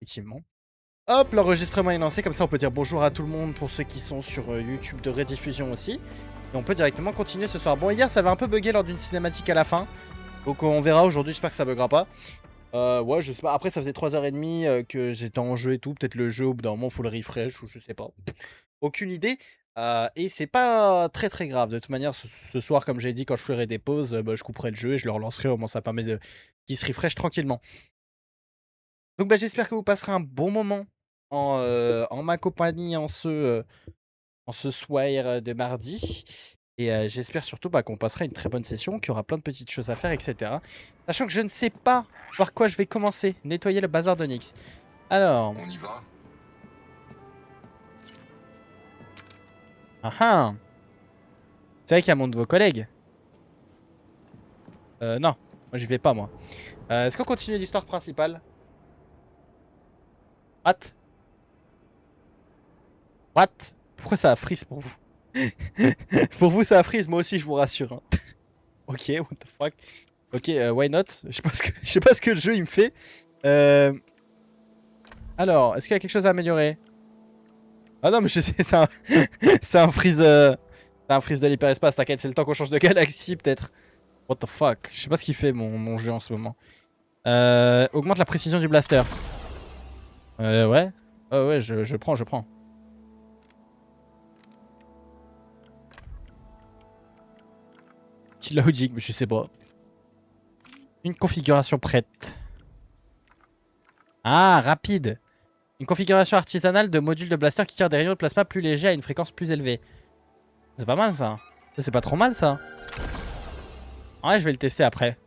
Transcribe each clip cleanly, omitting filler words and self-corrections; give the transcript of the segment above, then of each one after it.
effectivement. Hop, l'enregistrement est lancé, comme ça on peut dire bonjour à tout le monde pour ceux qui sont sur YouTube de rediffusion aussi. Et on peut directement continuer ce soir. Bon, hier ça avait un peu bugué lors d'une cinématique à la fin. Donc on verra aujourd'hui, j'espère que ça buggera pas. Ouais, je sais pas. Après, ça faisait 3h30 que j'étais en jeu et tout. Peut-être le jeu, au bout d'un moment, faut le refresh ou je sais pas. Aucune idée. Et c'est pas très très grave. De toute manière, ce soir, comme j'ai dit, quand je ferai des pauses, bah, je couperai le jeu et je le relancerai. Au moins, ça permet de qu'il se refresh tranquillement. Donc, bah, j'espère que vous passerez un bon moment en ma compagnie en ce soir de mardi. Et j'espère surtout bah, qu'on passera une très bonne session, qu'il y aura plein de petites choses à faire, etc. Sachant que je ne sais pas par quoi je vais commencer. Nettoyer le bazar de Nyx. Alors. On y va? Ah ah. C'est vrai qu'il y a mon de vos collègues. Non. Moi, j'y vais pas, moi. Est-ce qu'on continue l'histoire principale? What? What? Pourquoi ça a freeze pour vous? Pour vous, ça a freeze. Moi aussi, je vous rassure. Hein. Ok, what the fuck. Ok, why not? Je sais pas ce que le jeu, il me fait. Alors, est-ce qu'il y a quelque chose à améliorer? Ah non, mais je sais, c'est un freeze... C'est un freeze de l'hyperespace, t'inquiète, c'est le temps qu'on change de galaxie, peut-être. What the fuck? Je sais pas ce qu'il fait, mon jeu, en ce moment. Augmente la précision du blaster. Ouais. Ouais, je prends, je prends. Petit loading, mais je sais pas. Une configuration prête. Ah, rapide. Une configuration artisanale de module de blaster qui tire des rayons de plasma plus légers à une fréquence plus élevée. C'est pas mal, ça. C'est pas trop mal, ça. Ouais, je vais le tester après.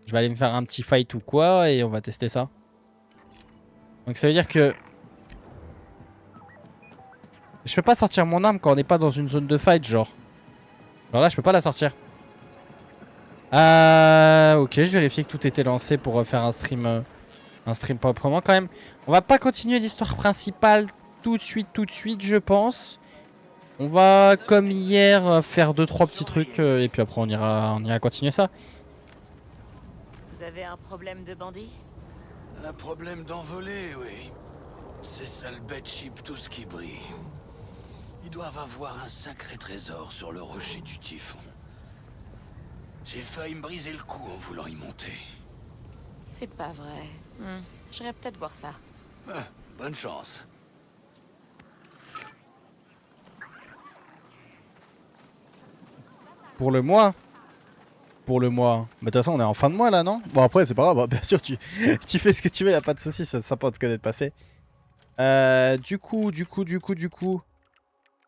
Je vais aller me faire un petit fight ou quoi et on va tester ça. Donc ça veut dire que... Je peux pas sortir mon arme quand on n'est pas dans une zone de fight, genre. Alors là, je peux pas la sortir. Ok, je vérifie que tout était lancé pour faire un stream proprement quand même. On va pas continuer l'histoire principale tout de suite, je pense. On va, comme hier, faire 2-3 petits trucs et puis après on ira continuer ça. Vous avez un problème de bandit? Un problème d'envolée, oui. Ces sales bêtes chipent tout ce qui brille. Ils doivent avoir un sacré trésor sur le rocher du Typhon. J'ai failli me briser le cou en voulant y monter. C'est pas vrai. J'irai peut-être voir ça. Ah, bonne chance. Pour le mois. Pour le mois. Mais de toute façon, on est en fin de mois là, non? Bon, après, c'est pas grave. Bien sûr, tu fais ce que tu veux, y a pas de soucis. C'est sympa de te connaître passé. Du coup.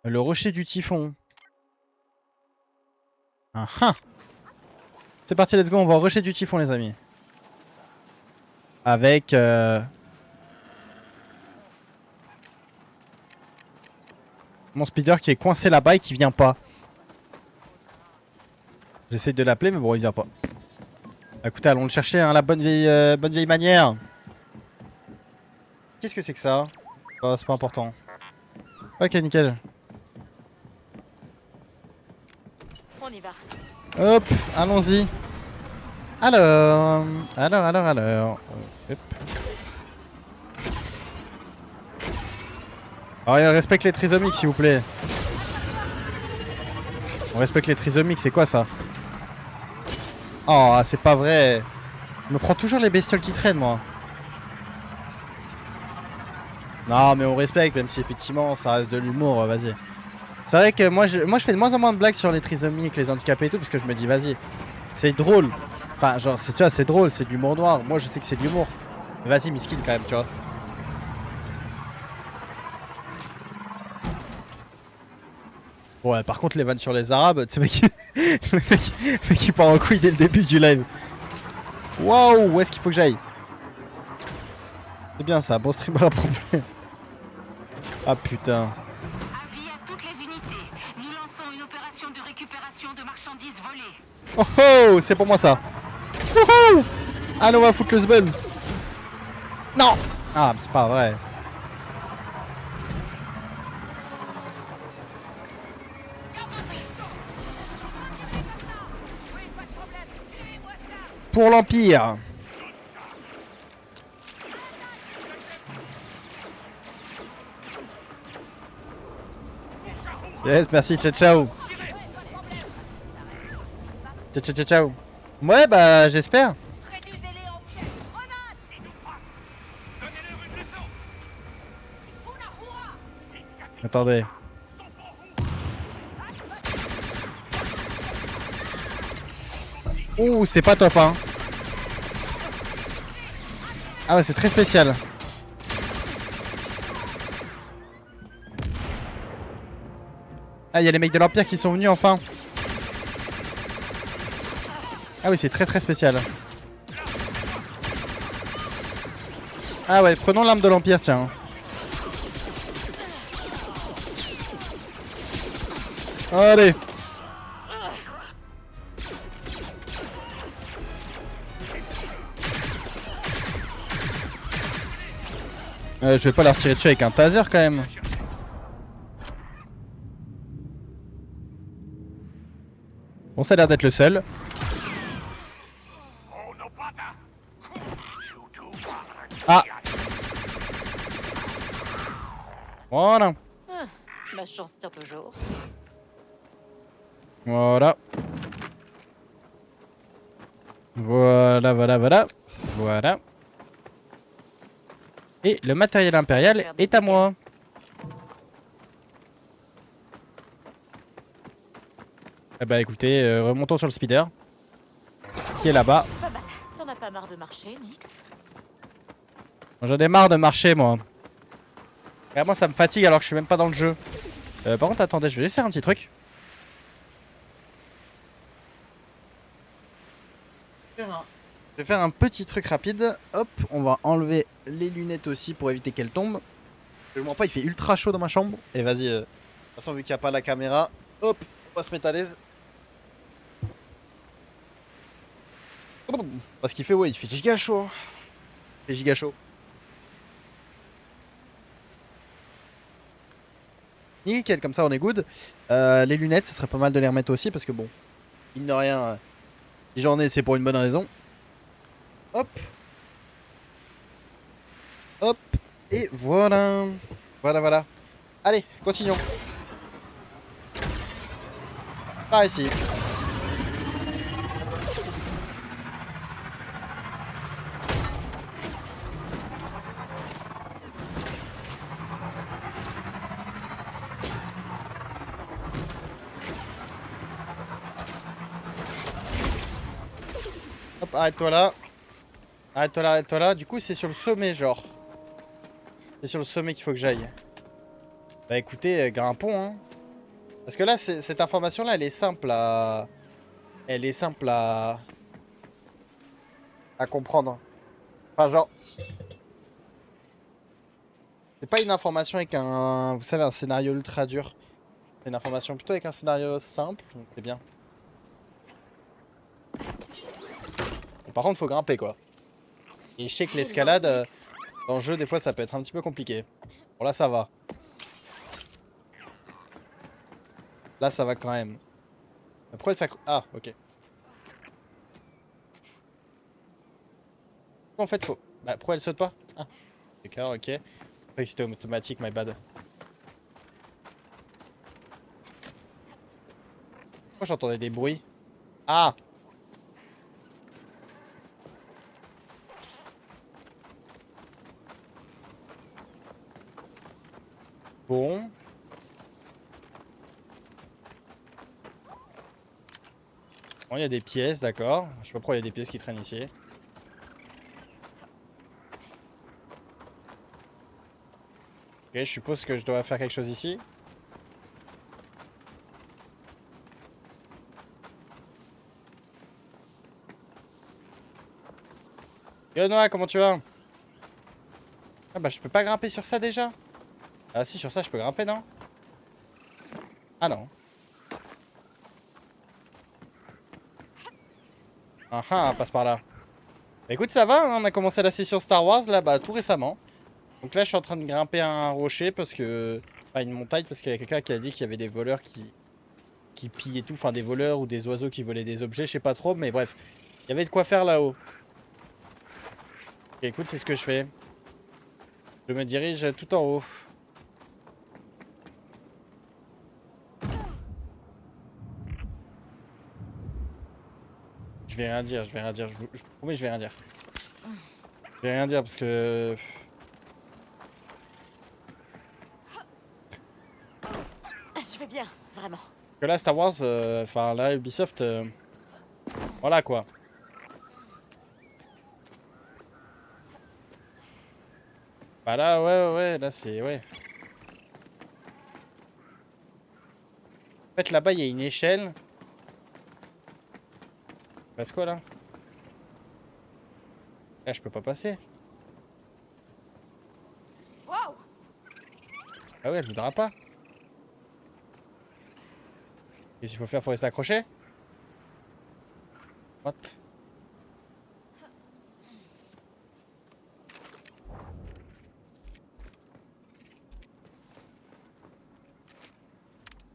Le rocher du Typhon. Ah ah. C'est parti, let's go. On va au rocher du Typhon, les amis. Avec... mon speeder qui est coincé là-bas et qui vient pas. J'essaie de l'appeler, mais bon, il vient pas. Écoutez, allons le chercher, hein, la bonne vieille manière. Qu'est-ce que c'est que ça? Oh, c'est pas important. Ok, nickel. On y va. Hop, allons-y. Alors. Hop. Alors, on respecte les trisomiques, s'il vous plaît. On respecte les trisomiques, c'est quoi ça? Oh, c'est pas vrai. Je me prends toujours les bestioles qui traînent, moi. Non, mais on respecte, même si effectivement ça reste de l'humour, vas-y. C'est vrai que moi je fais de moins en moins de blagues sur les trisomiques, les handicapés et tout, parce que je me dis, vas-y, c'est drôle. Enfin, genre, tu vois, c'est drôle, c'est de l'humour noir. Moi, je sais que c'est de l'humour. Mais vas-y, miskin quand même, tu vois. Ouais, par contre, les vannes sur les arabes, tu sais, mec, le mec, il part en couille dès le début du live. Waouh, où est-ce qu'il faut que j'aille? C'est bien ça, bon streamer à problème. Ah putain. Avis à toutes les unités. Nous lançons une opération de récupération de marchandises volées. Oh oh, c'est pour moi ça. Wouhou. Allez, on va foutre le zbun. Non. Ah, mais c'est pas vrai. Pour l'Empire. Yes, merci, ciao ciao. Ciao ciao ciao ciao. Ouais, bah j'espère. Réduisez-les en pièces. Grenade. Donnez-leur une leçon. Attendez. Ouh, c'est pas top, hein. Ah ouais, c'est très spécial. Ah, il y a les mecs de l'Empire qui sont venus enfin. Ah oui, c'est très très spécial. Ah ouais, prenons l'arme de l'Empire, tiens. Allez. Je vais pas leur tirer dessus avec un taser quand même. Bon, ça a l'air d'être le seul. Ah. Voilà. Ah, la chance tient toujours. Voilà. Voilà, voilà, voilà. Voilà. Et le matériel impérial est à moi. Eh bah écoutez, remontons sur le speeder. Qui est là-bas. Pas mal. T'en as pas marre de marcher, Nix? J'en ai marre de marcher, moi. Vraiment, ça me fatigue alors que je suis même pas dans le jeu. Par contre, attendez, je vais juste faire un petit truc. Je vais faire un petit truc rapide. Hop, on va enlever les lunettes aussi pour éviter qu'elles tombent. Je ne mens pas, il fait ultra chaud dans ma chambre. Et vas-y, de toute façon, vu qu'il n'y a pas la caméra, hop, on va se mettre à l'aise. Parce qu'il fait, ouais, il fait giga chaud. Hein. Il fait giga chaud. Nickel, comme ça on est good. Les lunettes, ce serait pas mal de les remettre aussi parce que bon, mine de rien, si j'en ai, c'est pour une bonne raison. Hop. Hop. Et voilà. Voilà, voilà. Allez, continuons. Par ici. Hop, arrête-toi là. Arrête-toi là, arrête-toi là. Du coup, c'est sur le sommet, genre. C'est sur le sommet qu'il faut que j'aille. Bah écoutez, grimpons, hein. Parce que là, cette information-là, elle est simple à... Elle est simple à comprendre. Enfin, genre... C'est pas une information avec un... Vous savez, un scénario ultra dur. C'est une information plutôt avec un scénario simple, donc c'est bien. Et par contre, faut grimper, quoi. Et je sais que l'escalade, dans le jeu, des fois, ça peut être un petit peu compliqué. Bon, là, ça va. Là, ça va quand même. Mais pourquoi ça... Ah, ok. En fait, faut... Bah, pourquoi elle saute pas? Ah, d'accord, ok. Je croyais que c'était automatique, my bad. Pourquoi j'entendais des bruits? Ah! Bon. Bon, il y a des pièces, d'accord. Je sais pas pourquoi il y a des pièces qui traînent ici. Ok, je suppose que je dois faire quelque chose ici. Yo Noah, comment tu vas? Ah bah je peux pas grimper sur ça déjà? Ah si, sur ça je peux grimper, non? Ah non. Ah ah, passe par là. Bah, écoute, ça va, hein, on a commencé la session Star Wars là, bah tout récemment. Donc là je suis en train de grimper un rocher parce que... Enfin une montagne parce qu'il y a quelqu'un qui a dit qu'il y avait des voleurs qui pillaient tout. Enfin des voleurs ou des oiseaux qui volaient des objets, je sais pas trop, mais bref. Il y avait de quoi faire là-haut. Ok, écoute, c'est ce que je fais. Je me dirige tout en haut. Je vais rien dire, je vais rien dire. Je vous promets, je vais rien dire. Je vais rien dire parce que... Je vais bien, vraiment. Que là, Star Wars, enfin là, Ubisoft... voilà quoi. Bah là, ouais, là c'est... Ouais. En fait, là-bas, il y a une échelle. Passe quoi, là? Là, je peux pas passer. Wow. Ah ouais, elle voudra pas. Qu'est-ce qu'il faut faire? Faut rester accroché? What?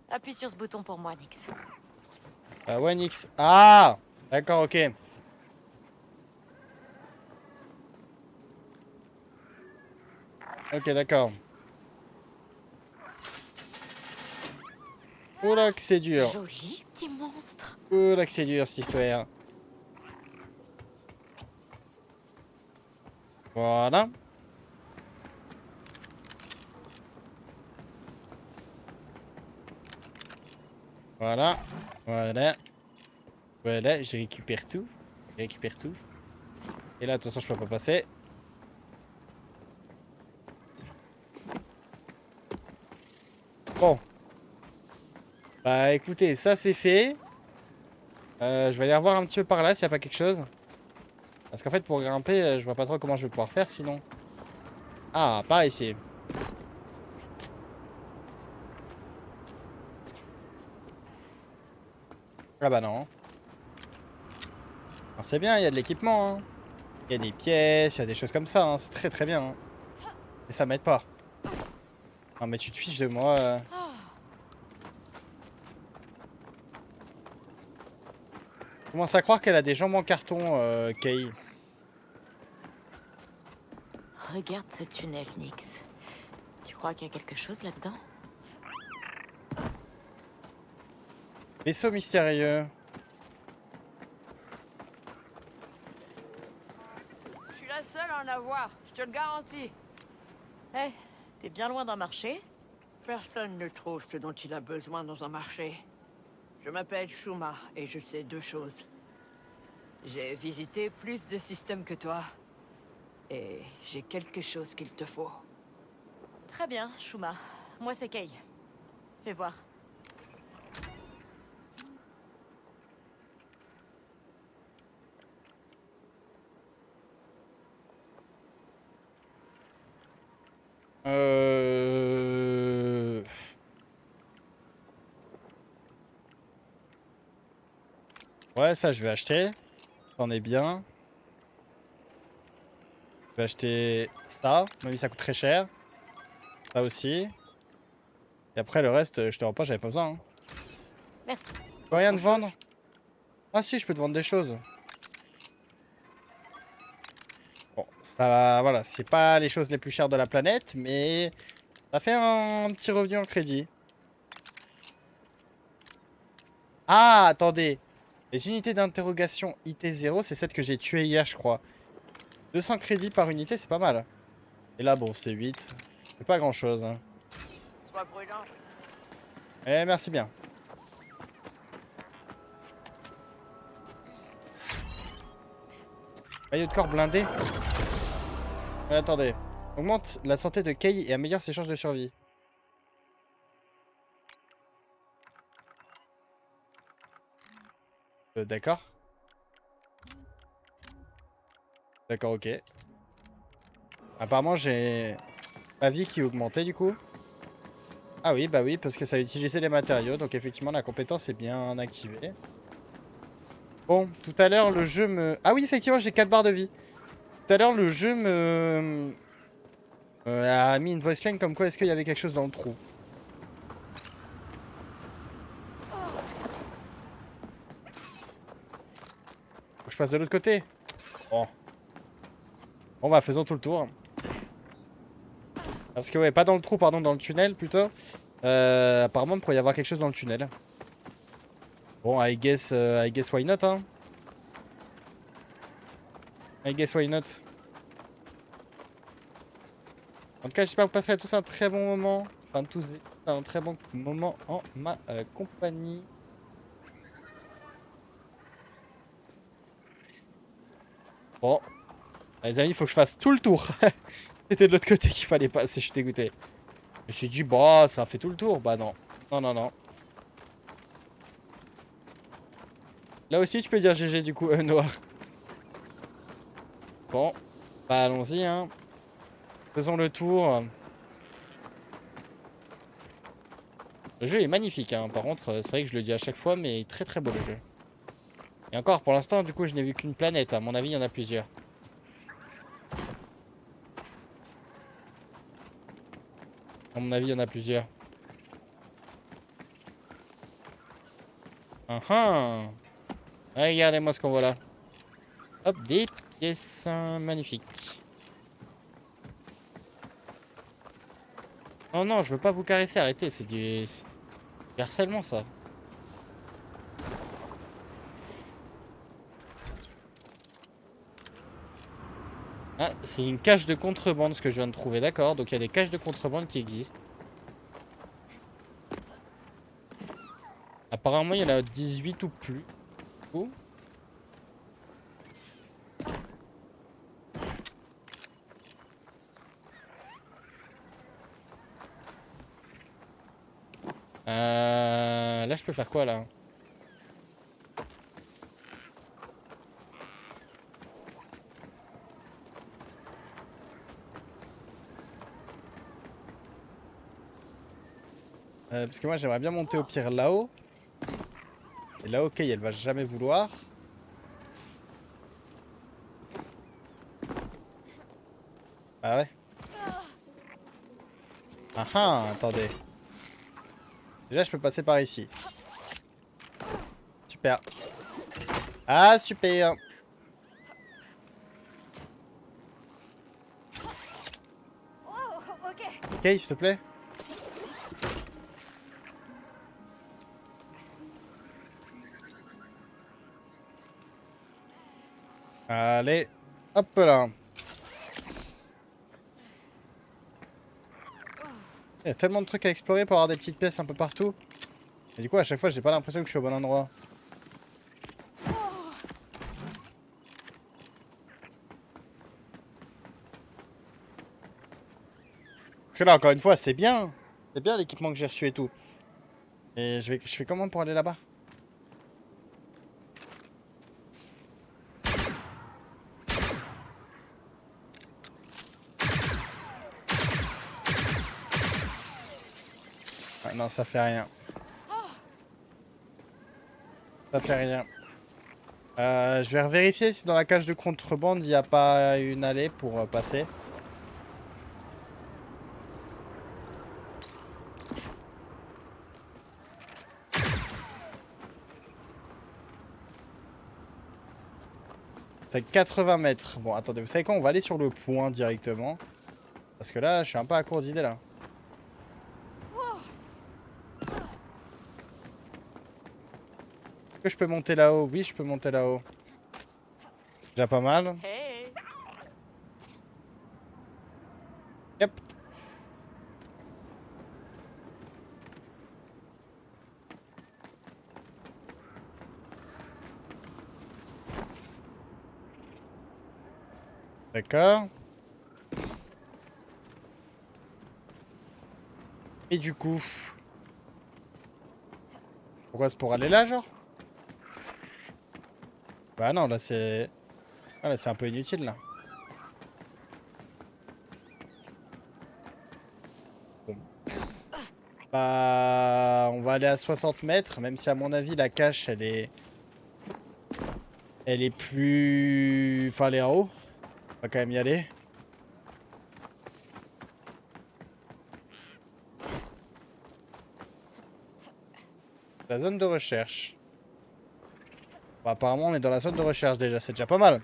Appuie sur ce bouton pour moi, Nix. Ouais, Nix. Ah! D'accord, ok. Ok, d'accord. Oula, que c'est dur. Joli petit monstre. Oula, que c'est dur, cette histoire. Voilà. Voilà. Voilà. Voilà, je récupère tout. Je récupère tout. Et là, de toute façon, je peux pas passer. Bon. Bah écoutez, ça c'est fait. Je vais aller revoir un petit peu par là s'il n'y a pas quelque chose. Parce qu'en fait, pour grimper, je vois pas trop comment je vais pouvoir faire sinon. Ah, par ici. Ah bah non. Alors, c'est bien, il y a de l'équipement. Hein. Il y a des pièces, il y a des choses comme ça. Hein. C'est très très bien. Hein. Et ça m'aide pas. Non mais tu te fiches de moi. Je commence à croire qu'elle a des jambes en carton, Kay. Regarde ce tunnel, Nix. Tu crois qu'il y a quelque chose là-dedans? Vaisseau mystérieux. Je suis la seule à en avoir, je te le garantis. Eh, t'es bien loin d'un marché. Personne ne trouve ce dont il a besoin dans un marché. Je m'appelle Shuma et je sais deux choses. J'ai visité plus de systèmes que toi. Et j'ai quelque chose qu'il te faut. Très bien, Shuma. Moi, c'est Kay. Fais voir. Ouais, ça je vais acheter. C'en est bien. Je vais acheter ça. Même si ça coûte très cher. Ça aussi. Et après le reste, je te rends pas, j'avais pas besoin. Hein. Merci. Tu peux rien te Autre vendre? chose? Ah si, je peux te vendre des choses. Bon, ça voilà, c'est pas les choses les plus chères de la planète, mais ça fait un petit revenu en crédit. Ah, attendez. Les unités d'interrogation IT0, c'est celle que j'ai tuée hier, je crois. 200 crédits par unité, c'est pas mal. Et là, bon, c'est 8. C'est pas grand-chose. Hein. Sois prudent. Eh, merci bien. Maillot de corps blindé. Attendez. Augmente la santé de Kay et améliore ses chances de survie. D'accord. D'accord, ok. Apparemment, j'ai ma vie qui augmentait du coup. Ah oui, bah oui, parce que ça a utilisé les matériaux. Donc effectivement, la compétence est bien activée. Bon, tout à l'heure, le jeu me... Ah oui, effectivement, j'ai 4 barres de vie. Tout à l'heure, le jeu me... a mis une voice line comme quoi est-ce qu'il y avait quelque chose dans le trou. Faut que je passe de l'autre côté. Bon. Bon bah, faisons tout le tour. Parce que ouais, pas dans le trou, pardon, dans le tunnel plutôt. Apparemment, il pourrait y avoir quelque chose dans le tunnel. Bon, I guess why not, hein. I guess why not. En tout cas, j'espère que vous passerez tous un très bon moment. Enfin, tous un très bon moment en ma compagnie. Bon. Les amis, il faut que je fasse tout le tour. C'était de l'autre côté qu'il fallait passer, je suis dégoûté. Je me suis dit, bah, ça fait tout le tour. Bah non. Non, non, non. Là aussi, tu peux dire GG du coup, noir. Bon. Bah, allons-y, hein. Faisons le tour. Le jeu est magnifique, hein. Par contre, c'est vrai que je le dis à chaque fois, mais très très beau le jeu. Et encore, pour l'instant, du coup, je n'ai vu qu'une planète. À mon avis, il y en a plusieurs. À mon avis, il y en a plusieurs. Regardez-moi ce qu'on voit là. Hop, des pièces magnifiques. Oh non, je veux pas vous caresser, arrêtez, c'est du harcèlement ça. Ah, c'est une cache de contrebande ce que je viens de trouver, d'accord. Donc il y a des caches de contrebande qui existent. Apparemment il y en a 18 ou plus. Oh. Là je peux faire quoi là? Parce que moi j'aimerais bien monter au pire là-haut. Et là ok, elle va jamais vouloir. Ah ouais. Ah ah, attendez. Déjà je peux passer par ici. Super. Ah super. Ok, s'il te plaît. Allez, hop là. Il y a tellement de trucs à explorer pour avoir des petites pièces un peu partout. Et du coup, à chaque fois, j'ai pas l'impression que je suis au bon endroit. Parce que là, encore une fois, c'est bien. C'est bien l'équipement que j'ai reçu et tout. Et je fais comment pour aller là-bas? Ah, non, ça fait rien. Ça fait rien. Je vais vérifier si dans la cage de contrebande, il n'y a pas une allée pour passer. C'est 80 mètres. Bon, attendez, vous savez quoi? On va aller sur le point directement. Parce que là, je suis un peu à court d'idées, là. Est-ce que je peux monter là-haut? Oui, je peux monter là-haut. Déjà pas mal. Hey. Yep. D'accord. Et du coup... Pourquoi c'est pour aller là, genre? Bah non, là c'est... Ah, là c'est un peu inutile, là. Bon. Bah... On va aller à 60 mètres, même si à mon avis la cache, elle est... Elle est plus... Enfin, elle est en haut. On va quand même y aller. La zone de recherche. Bon, apparemment, on est dans la zone de recherche déjà. C'est déjà pas mal.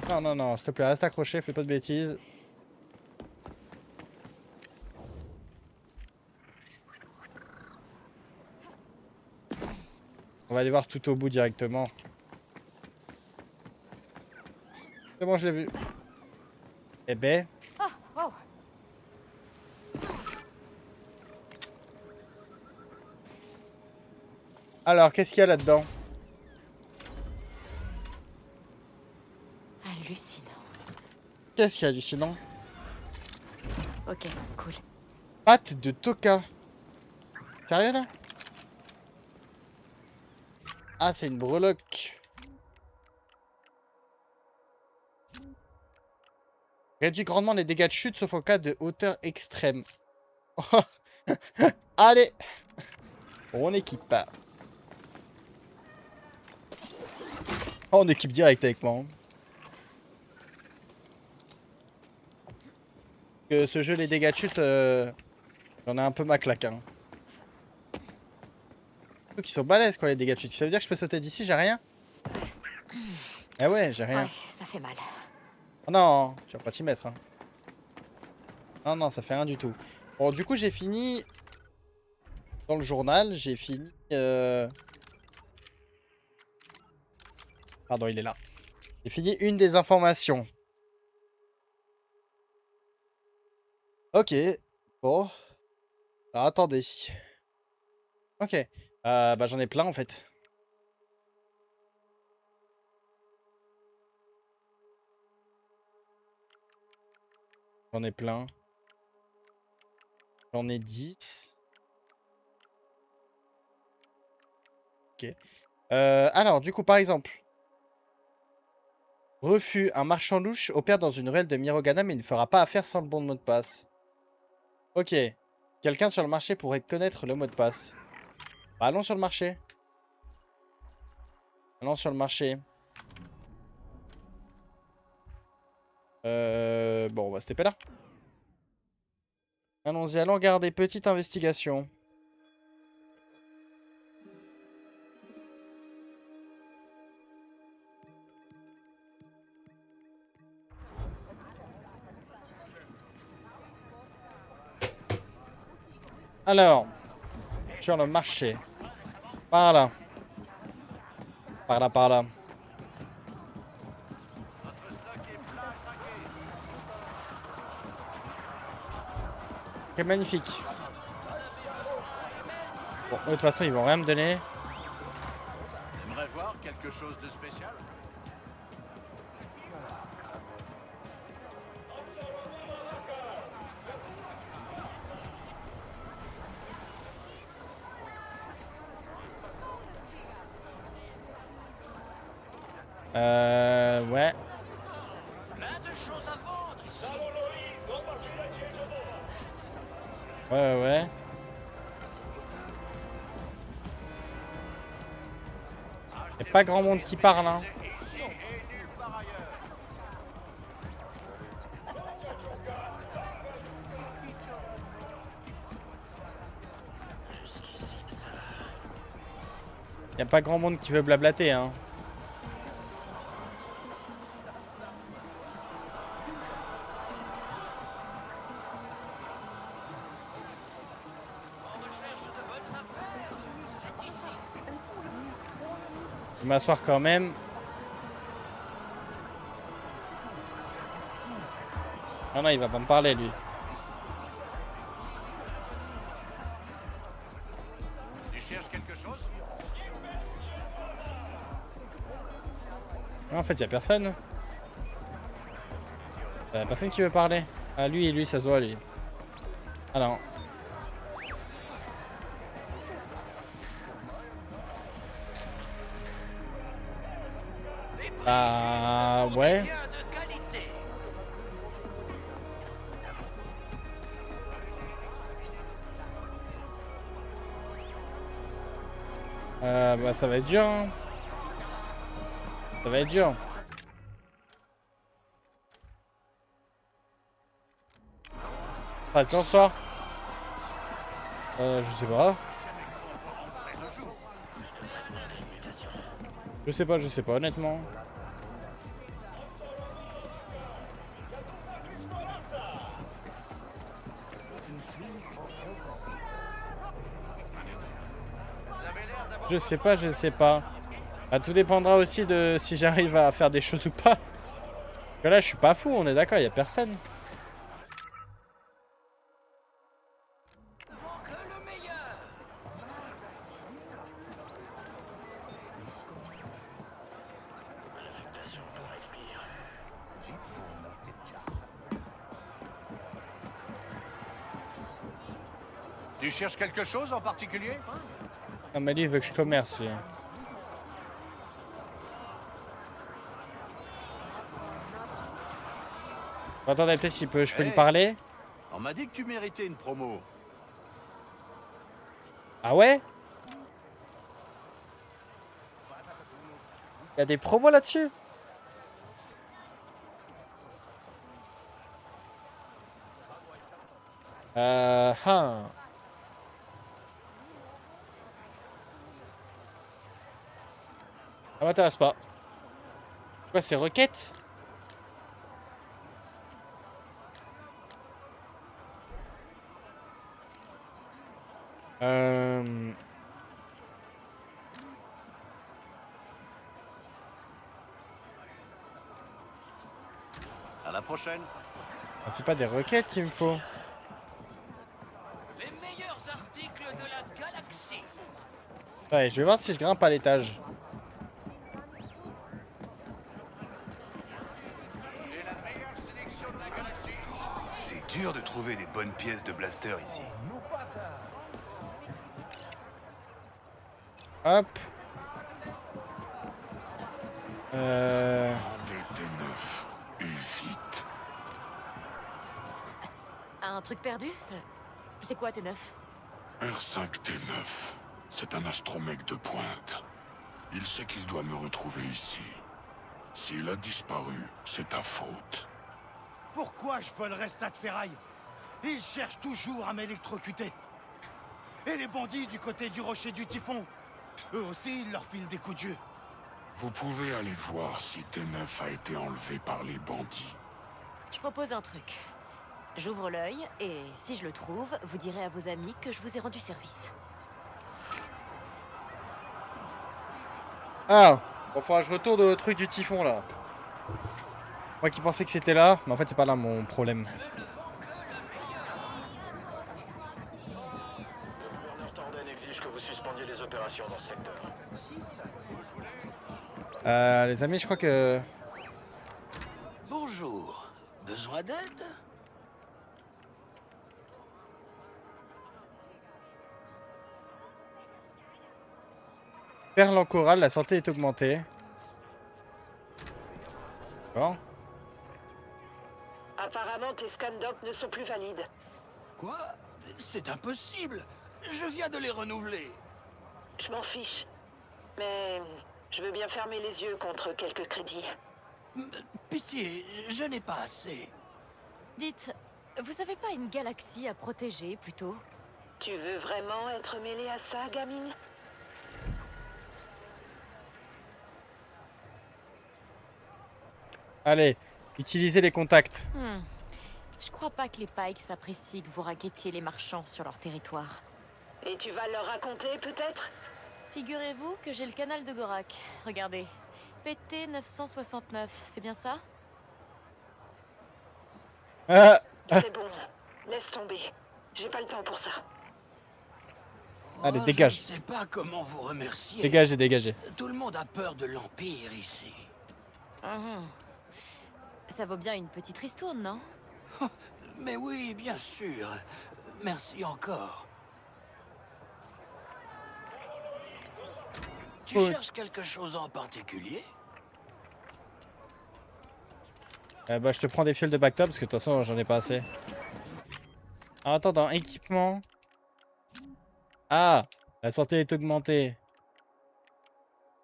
Non, non, non. S'il te plaît, reste accroché. Fais pas de bêtises. On va aller voir tout au bout directement. C'est bon, je l'ai vu. Eh ben. Oh. Alors, qu'est-ce qu'il y a là-dedans? Hallucinant. Qu'est-ce qu'il y a hallucinant? Ok, cool. Pâte de Toka. Sérieux là? Ah, c'est une breloque. Réduit grandement les dégâts de chute sauf au cas de hauteur extrême. Allez, on équipe. Oh, on équipe direct avec moi. Hein. Que ce jeu, les dégâts de chute, j'en ai un peu ma claque. Hein. Qui sont balèzes quoi les dégâts de chute. Ça veut dire que je peux sauter d'ici, j'ai rien? Ah ouais, j'ai rien. Ouais, ça fait mal. Oh non, tu vas pas t'y mettre. Hein. Non, non, ça fait rien du tout. Bon, du coup, j'ai fini... Dans le journal, j'ai fini... Pardon, il est là. J'ai fini une des informations. Ok. Bon. Alors, attendez. Ok. Bah, j'en ai plein, en fait. J'en ai plein. J'en ai 10. Ok. Alors, du coup, par exemple... Refus. Un marchand louche opère dans une ruelle de Mirogana, mais il ne fera pas affaire sans le bon mot de passe. Ok. Quelqu'un sur le marché pourrait connaître le mot de passe. Bah, allons sur le marché. Allons sur le marché. Bon, on va se taper là. Allons-y, allons garder. Petite investigation. Alors, sur le marché. Par là. Par là, par là. Ok, magnifique. Bon, de toute façon, ils vont rien me donner. T'aimerais voir quelque chose de spécial? Ouais. Plein de choses à vendre ici. Ouais, ouais. Y'a pas grand monde qui parle, hein. Y'a pas grand monde qui veut blablater, hein. Je vais m'asseoir quand même. Ah non, il va pas me parler, lui. Tu cherches quelque chose? Non, en fait, y'a personne. Y'a personne qui veut parler. Ah, lui, ça se voit, lui. Ah non. Ah, ouais. Bah, ça va être dur, hein. Ça va être dur. Ah, quand soir? Je sais pas. Je sais pas, honnêtement. Je sais pas. Bah, tout dépendra aussi de si j'arrive à faire des choses ou pas. Que là, je suis pas fou, on est d'accord, y a personne. Que le meilleur. Tu cherches quelque chose en particulier? Ah, mais lui, il veut que je commerce, lui. Attendez, peut-être si je peux lui Hey. parler. On m'a dit que tu méritais une promo. Ah ouais? Il y a des promos là-dessus? Hein. Ça m'intéresse pas. Quoi, c'est requête? À la prochaine. Ah, c'est pas des requêtes qu'il me faut. Les meilleurs articles de la galaxie. Ouais, je vais voir si je grimpe à l'étage. C'est dur de trouver des bonnes pièces de blaster ici. Hop. Vendez T9 et vite. Un truc perdu? C'est quoi, T9? R5-T9, c'est un astromech de pointe. Il sait qu'il doit me retrouver ici. S'il a disparu, c'est ta faute. Pourquoi je volerais Stade Ferraille? Ils cherchent toujours à m'électrocuter. Et les bandits du côté du rocher du Typhon, eux aussi, ils leur filent des coups de jeu. Vous pouvez aller voir si T9 a été enlevé par les bandits. Je propose un truc. J'ouvre l'œil, et si je le trouve, vous direz à vos amis que je vous ai rendu service. Ah, bon, faudra que je retourne au truc du typhon là. Moi qui pensais que c'était là, mais en fait c'est pas là mon problème. Le gouverneur Torden exige que vous suspendiez les opérations dans ce secteur. Les amis, je crois que... Bonjour. Besoin d'aide? Perle en corail, la santé est augmentée. Bon. Apparemment, tes scans doc ne sont plus valides. Quoi? C'est impossible. Je viens de les renouveler. Je m'en fiche. Mais je veux bien fermer les yeux contre quelques crédits. Pitié, je n'ai pas assez. Dites, vous avez pas une galaxie à protéger, plutôt? Tu veux vraiment être mêlé à ça, gamine? Allez, utilisez les contacts. Je crois pas que les Pikes apprécient que vous raquettiez les marchands sur leur territoire. Et tu vas leur raconter, peut-être? Figurez-vous que j'ai le canal de Gorak. Regardez. PT 969, c'est bien ça? C'est bon. Laisse tomber. J'ai pas le temps pour ça. Allez, Oh, dégage. Je ne sais pas comment vous remercier. Dégagez, dégagez. Tout le monde a peur de l'Empire ici. Ça vaut bien une petite ristourne, non? Mais oui, bien sûr. Merci encore. Tu Oui. cherches quelque chose en particulier? Bah, je te prends des fioles de backup parce que de toute façon, j'en ai pas assez. En attendant, équipement. Ah, la santé est augmentée.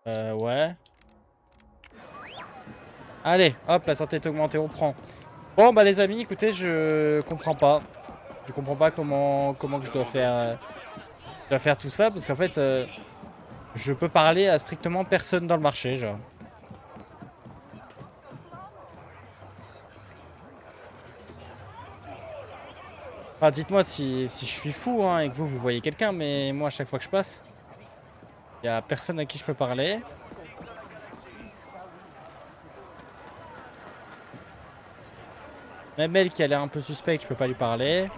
Ouais. Allez, hop, la santé est augmentée, on prend. Bon, bah les amis, écoutez, je comprends pas. Je comprends pas comment que je dois faire tout ça parce qu'en fait, je peux parler à strictement personne dans le marché, genre. Enfin, dites-moi si je suis fou hein, et que vous voyez quelqu'un, mais moi, à chaque fois que je passe, il y a personne à qui je peux parler. Même elle qui a l'air un peu suspecte, je peux pas lui parler.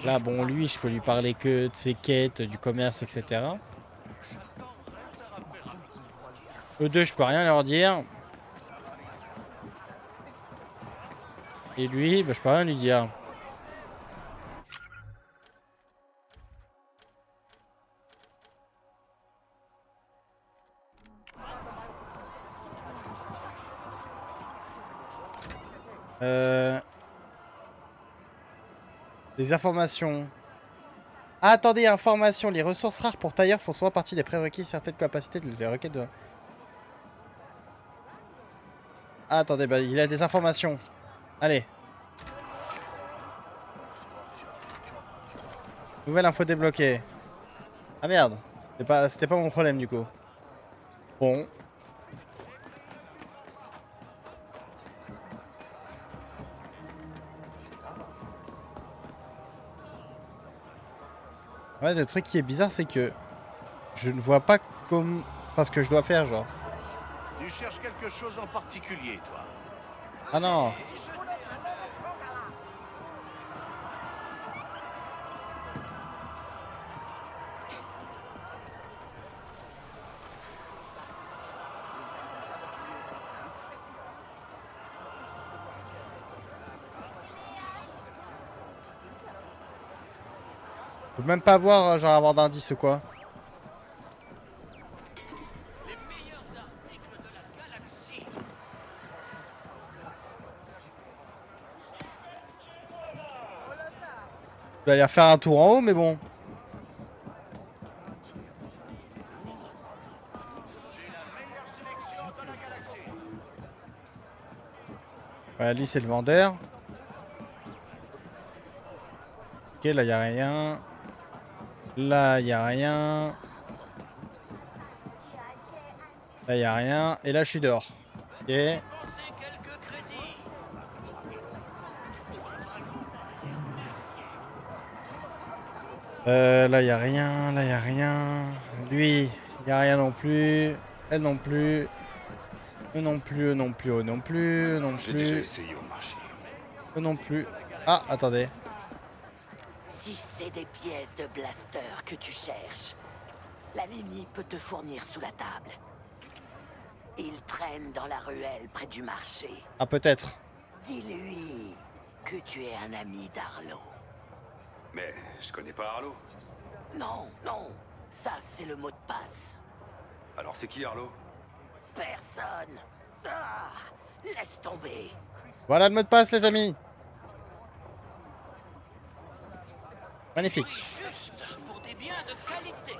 Là, bon, lui, je peux lui parler que de ses quêtes, du commerce, etc. Eux deux, je peux rien leur dire. Et lui, bah, je peux rien lui dire. Des informations. Ah, attendez, information. Les ressources rares pour tailleur font souvent partie des prérequis de certaines capacités de les requêtes de... Ah, attendez, bah, il a des informations. Allez. Nouvelle info débloquée. Ah merde. C'était pas mon problème du coup. Bon. Ouais, le truc qui est bizarre, c'est que je ne vois pas comme... Enfin, ce que je dois faire, genre. Tu cherches quelque chose en particulier, toi? Ah non. Je peux même pas voir, genre, avoir d'indice ou quoi. Je vais aller faire un tour en haut, mais bon. Ouais, lui, c'est le vendeur. Ok, là, y a rien. Là, y a rien. Là, y a rien. Et là, je suis dehors. Ok. Là, y a rien. Là, y a rien. Lui, y a rien non plus. Elle non plus. Eux non plus, eux non plus, eux non plus, eux non J'ai déjà plus. essayé au marché. Eux non plus. Ah, attendez. Si c'est des pièces de blaster que tu cherches, la Lini peut te fournir sous la table. Il traîne dans la ruelle près du marché. Ah, peut-être. Dis-lui que tu es un ami d'Arlo. Mais je connais pas Arlo. Non, non, ça c'est le mot de passe. Alors c'est qui Arlo? Personne. Ah, laisse tomber. Voilà le mot de passe, les amis. Magnifique. Juste pour des biens de qualité.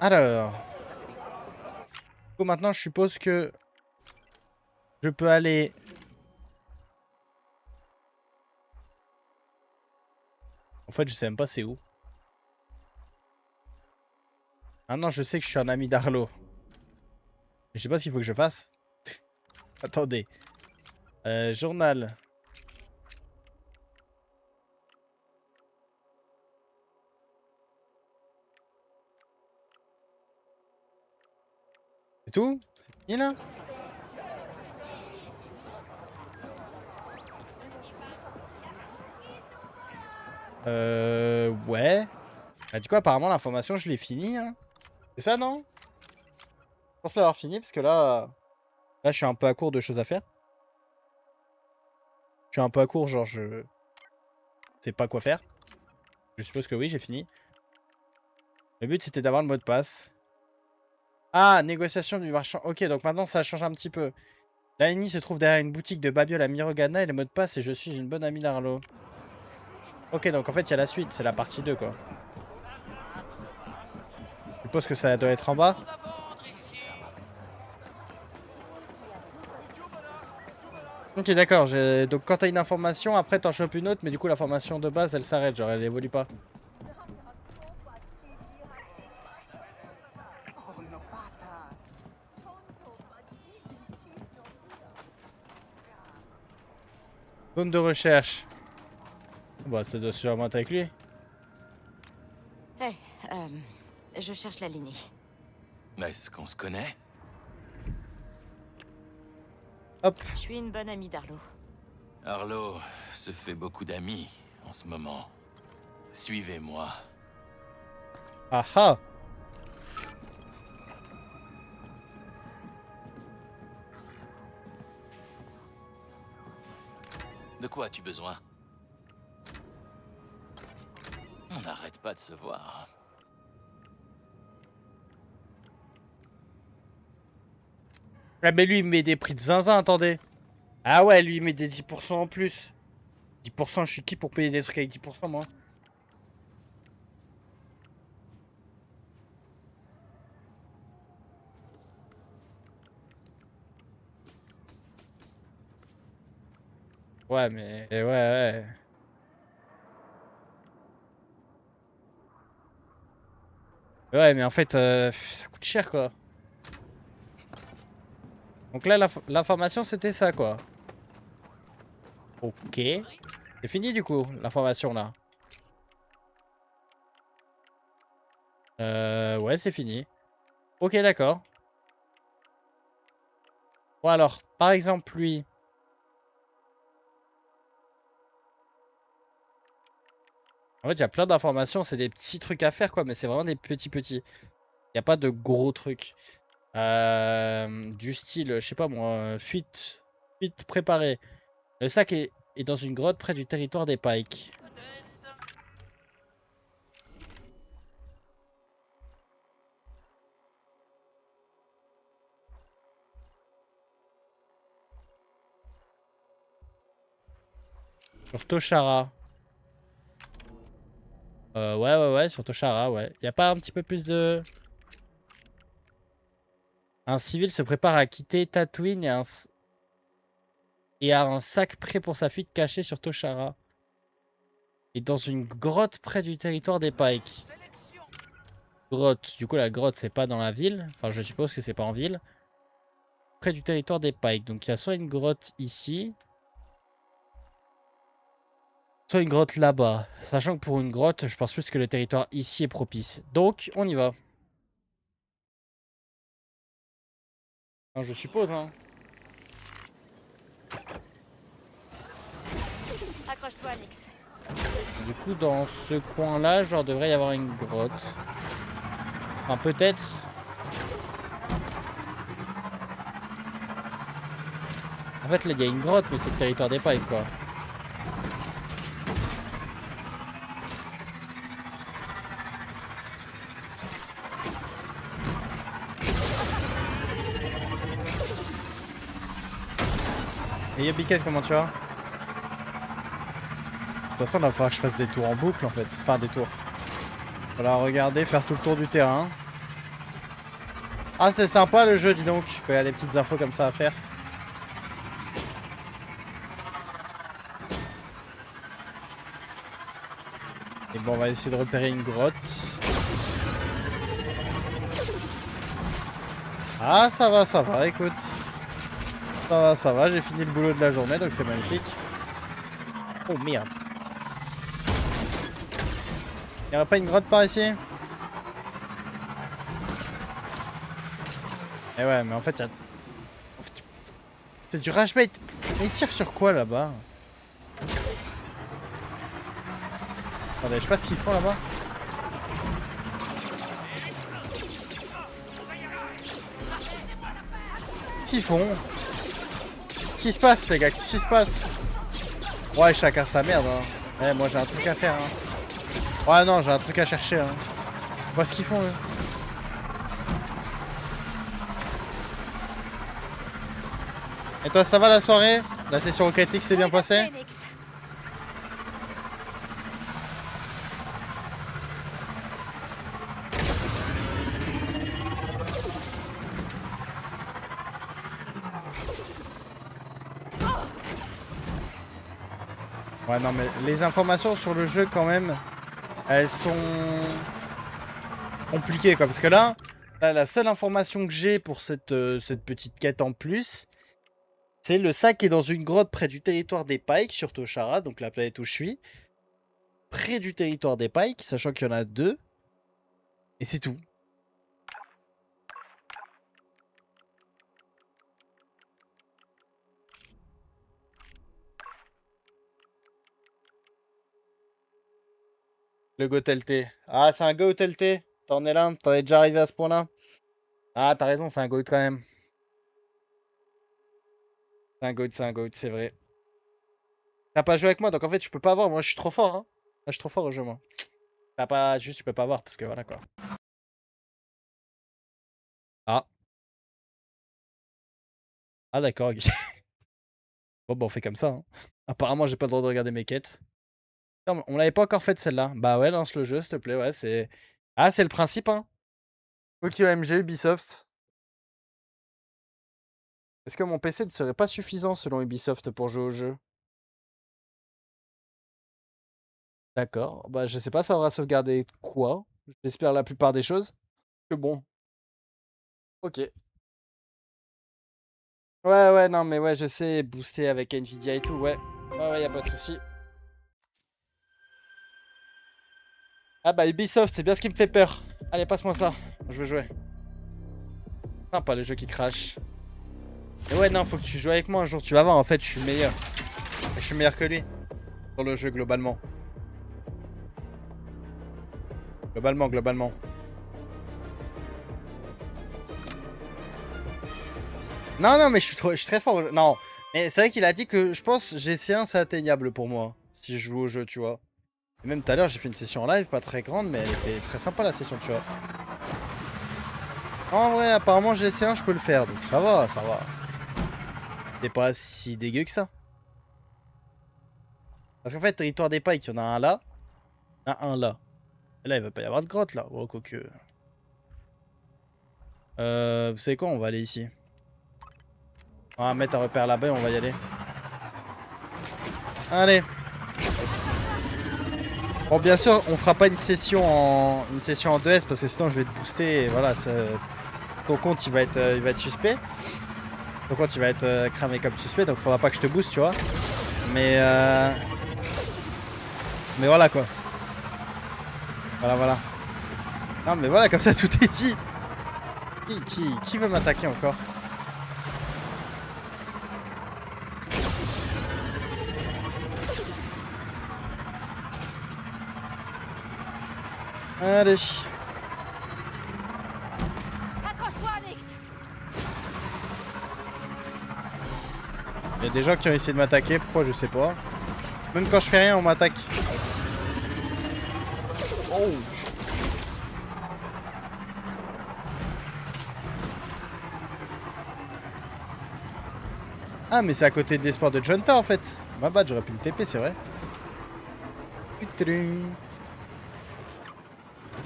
Alors. Du coup, maintenant, je suppose que je peux aller... En fait, je sais même pas c'est où. Maintenant, je sais que je suis un ami d'Arlo. Je sais pas ce qu'il faut que je fasse. Attendez. Journal. C'est tout? C'est fini là? Ouais. Bah, du coup, apparemment, l'information, je l'ai finie. Hein. C'est ça, non? Je pense l'avoir fini parce que là... Là, je suis un peu à court de choses à faire. Je suis un peu à court, genre, je sais pas quoi faire. Je suppose que oui, j'ai fini. Le but, c'était d'avoir le mot de passe. Ah, négociation du marchand. Ok, donc maintenant, ça change un petit peu. La Lini se trouve derrière une boutique de babiole à Mirogana et le mot de passe, et je suis une bonne amie d'Arlo. Ok, donc en fait, il y a la suite. C'est la partie 2, quoi. Je suppose que ça doit être en bas. Ok, d'accord. Donc quand t'as une information, après t'en chopes une autre, mais du coup l'information de base elle s'arrête, genre elle évolue pas. Zone de recherche. Bah ça doit sûrement être avec lui. Hey, je cherche la Lini. Est-ce qu'on se connaît? Hop. Je suis une bonne amie d'Arlo. Arlo se fait beaucoup d'amis en ce moment. Suivez-moi. Ah ah. De quoi as-tu besoin? On n'arrête pas de se voir. Ah mais lui il met des prix de zinzin, attendez. Ah ouais, lui il met des 10% en plus. 10%, je suis qui pour payer des trucs avec 10% moi? Ouais mais... Ouais ouais. Ouais mais en fait, ça coûte cher quoi. Donc là, l'information, c'était ça, quoi. Ok. C'est fini, du coup, l'information, là. Ouais, c'est fini. Ok, d'accord. Bon, alors, par exemple, lui... En fait, il y a plein d'informations. C'est des petits trucs à faire, quoi. Mais c'est vraiment des petits. Il n'y a pas de gros trucs. Du style, je sais pas moi, fuite préparée. Le sac est dans une grotte près du territoire des Pikes. Sur Toshara. Ouais, sur Toshara, ouais. Y a pas un petit peu plus de... Un civil se prépare à quitter Tatooine et a un sac prêt pour sa fuite caché sur Toshara. Et dans une grotte près du territoire des Pikes. Grotte. Du coup, la grotte, c'est pas dans la ville. Enfin, je suppose que c'est pas en ville. Près du territoire des Pikes. Donc, il y a soit une grotte ici, soit une grotte là-bas. Sachant que pour une grotte, je pense plus que le territoire ici est propice. Donc, on y va. Enfin, je suppose, hein. Accroche-toi, Nix. Du coup, dans ce coin-là, genre, devrait y avoir une grotte. Enfin, peut-être. En fait, là, il y a une grotte, mais c'est le territoire des Pikes, quoi. Et Yobiket, comment tu vas? De toute façon, il va falloir que je fasse des tours en boucle, en fait. Enfin, des tours. Voilà, regarder, faire tout le tour du terrain. Ah, c'est sympa le jeu, dis donc. Quand il y a des petites infos comme ça à faire. Et bon, on va essayer de repérer une grotte. Ah, ça va, écoute. Ça va, j'ai fini le boulot de la journée, donc c'est magnifique. Oh, merde. Il n'y aurait pas une grotte par ici? Eh ouais, mais en fait, c'est du rage bait. Mais il tire sur quoi là-bas? Attendez, je sais pas ce qu'ils font là-bas. Qu'est-ce qu'ils font? Qu'est-ce qui se passe, les gars? Qu'est-ce qui se passe? Ouais, chacun sa merde. Hein. Ouais, moi j'ai un truc à faire. Hein. Ouais, non, j'ai un truc à chercher. Hein. Vois ce qu'ils font, eux. Et toi, ça va la soirée? La session Rocket League s'est bien passée? Ouais, non, mais les informations sur le jeu, quand même, elles sont compliquées, quoi. Parce que là, la seule information que j'ai pour cette petite quête en plus, c'est le sac est dans une grotte près du territoire des Pikes, sur Toshara, donc la planète où je suis. Près du territoire des Pikes, sachant qu'il y en a 2. Et c'est tout. Le Goat-LT. Ah, c'est un Goat-LT. T'en es là? T'en es déjà arrivé à ce point-là? Ah, t'as raison, c'est un Goat quand même. C'est un Goat, c'est vrai. T'as pas joué avec moi, donc en fait, je peux pas avoir. Moi, je suis trop fort, hein. Moi, je suis trop fort au jeu, moi. T'as pas... Juste, tu peux pas avoir, parce que voilà, quoi. Ah. Ah, d'accord, ok. Bon, bah, on fait comme ça, hein. Apparemment, j'ai pas le droit de regarder mes quêtes. Non, on l'avait pas encore faite, celle-là. Bah ouais, lance le jeu, s'il te plaît, ouais, c'est... Ah, c'est le principe, hein. Ok, OMG, Ubisoft. Est-ce que mon PC ne serait pas suffisant, selon Ubisoft, pour jouer au jeu? D'accord. Bah, je sais pas, ça aura sauvegardé quoi? J'espère la plupart des choses. Que bon. Ok. Ouais, ouais, non, mais ouais, je sais, booster avec Nvidia et tout, ouais. Ouais, ouais, y a pas de souci. Ah bah, Ubisoft, c'est bien ce qui me fait peur. Allez, passe-moi ça. Je veux jouer. Ah, pas les jeux qui crachent. Et ouais, non, faut que tu joues avec moi un jour. Tu vas voir, en fait, je suis meilleur. Je suis meilleur que lui. Sur le jeu, globalement. Globalement. Non, non, mais je suis très fort. Non, mais c'est vrai qu'il a dit que je pense GC1 c'est atteignable pour moi. Si je joue au jeu, tu vois. Et même tout à l'heure, j'ai fait une session en live, pas très grande, mais elle était très sympa la session, tu vois. En vrai, apparemment GC1 je peux le faire, donc ça va, ça va. C'est pas si dégueu que ça. Parce qu'en fait, territoire des Pikes, il y en a un là. Il y en a un là. Et là, il va pas y avoir de grotte là. Oh, quoique. Vous savez quoi, on va aller ici. On va mettre un repère là-bas et on va y aller. Allez. Bon, bien sûr, on fera pas une session en 2S parce que sinon je vais te booster et voilà, ton compte il va être suspect. Ton compte il va être cramé comme suspect, donc faudra pas que je te booste, tu vois. Mais voilà quoi. Voilà. Non mais voilà, comme ça tout est dit. Qui veut m'attaquer encore? Allez. Accroche-toi, Nix. Il y a des gens qui ont essayé de m'attaquer, pourquoi je sais pas. Même quand je fais rien, on m'attaque. Oh. Ah mais c'est à côté de l'espoir de Junta en fait. Ma bad, j'aurais pu le TP, c'est vrai.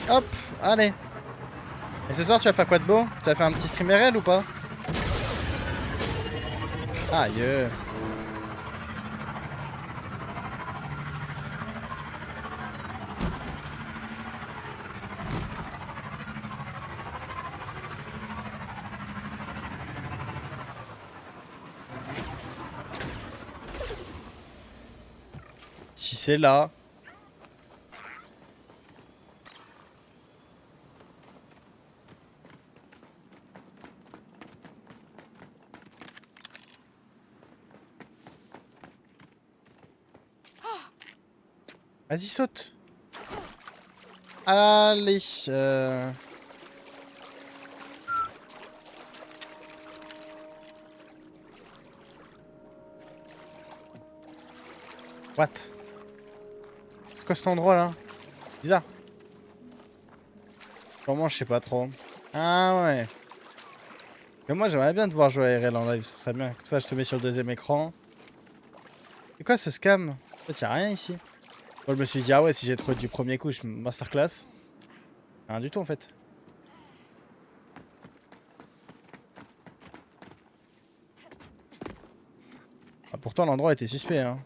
Hop, allez. Et ce soir, tu vas faire quoi de beau? Tu vas faire un petit stream RL ou pas? Aïe. Si c'est là... Vas-y, saute. Allez. What? C'est quoi cet endroit là? Bizarre. Comment, je sais pas trop. Ah ouais. Mais moi j'aimerais bien te voir jouer à RL en live, ça serait bien. Comme ça je te mets sur le deuxième écran. C'est quoi ce scam? En fait y'a rien ici. Moi je me suis dit ah ouais, si j'ai trouvé du premier coup je masterclass. Rien du tout en fait. Ah, pourtant l'endroit était suspect hein.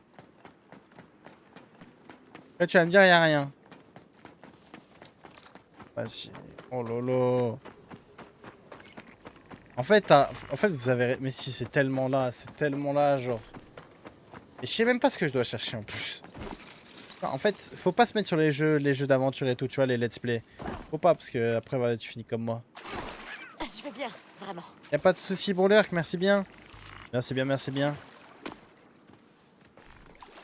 Là tu vas me dire y'a rien. Vas-y. Oh lolo. En fait vous avez... Mais si c'est tellement là genre. Et je sais même pas ce que je dois chercher en plus. Non, en fait, faut pas se mettre sur les jeux d'aventure et tout, tu vois, les let's play. Faut pas, parce que après voilà, tu finis comme moi. Je vais bien, vraiment. Y'a pas de soucis pour l'heure, merci bien. Merci bien.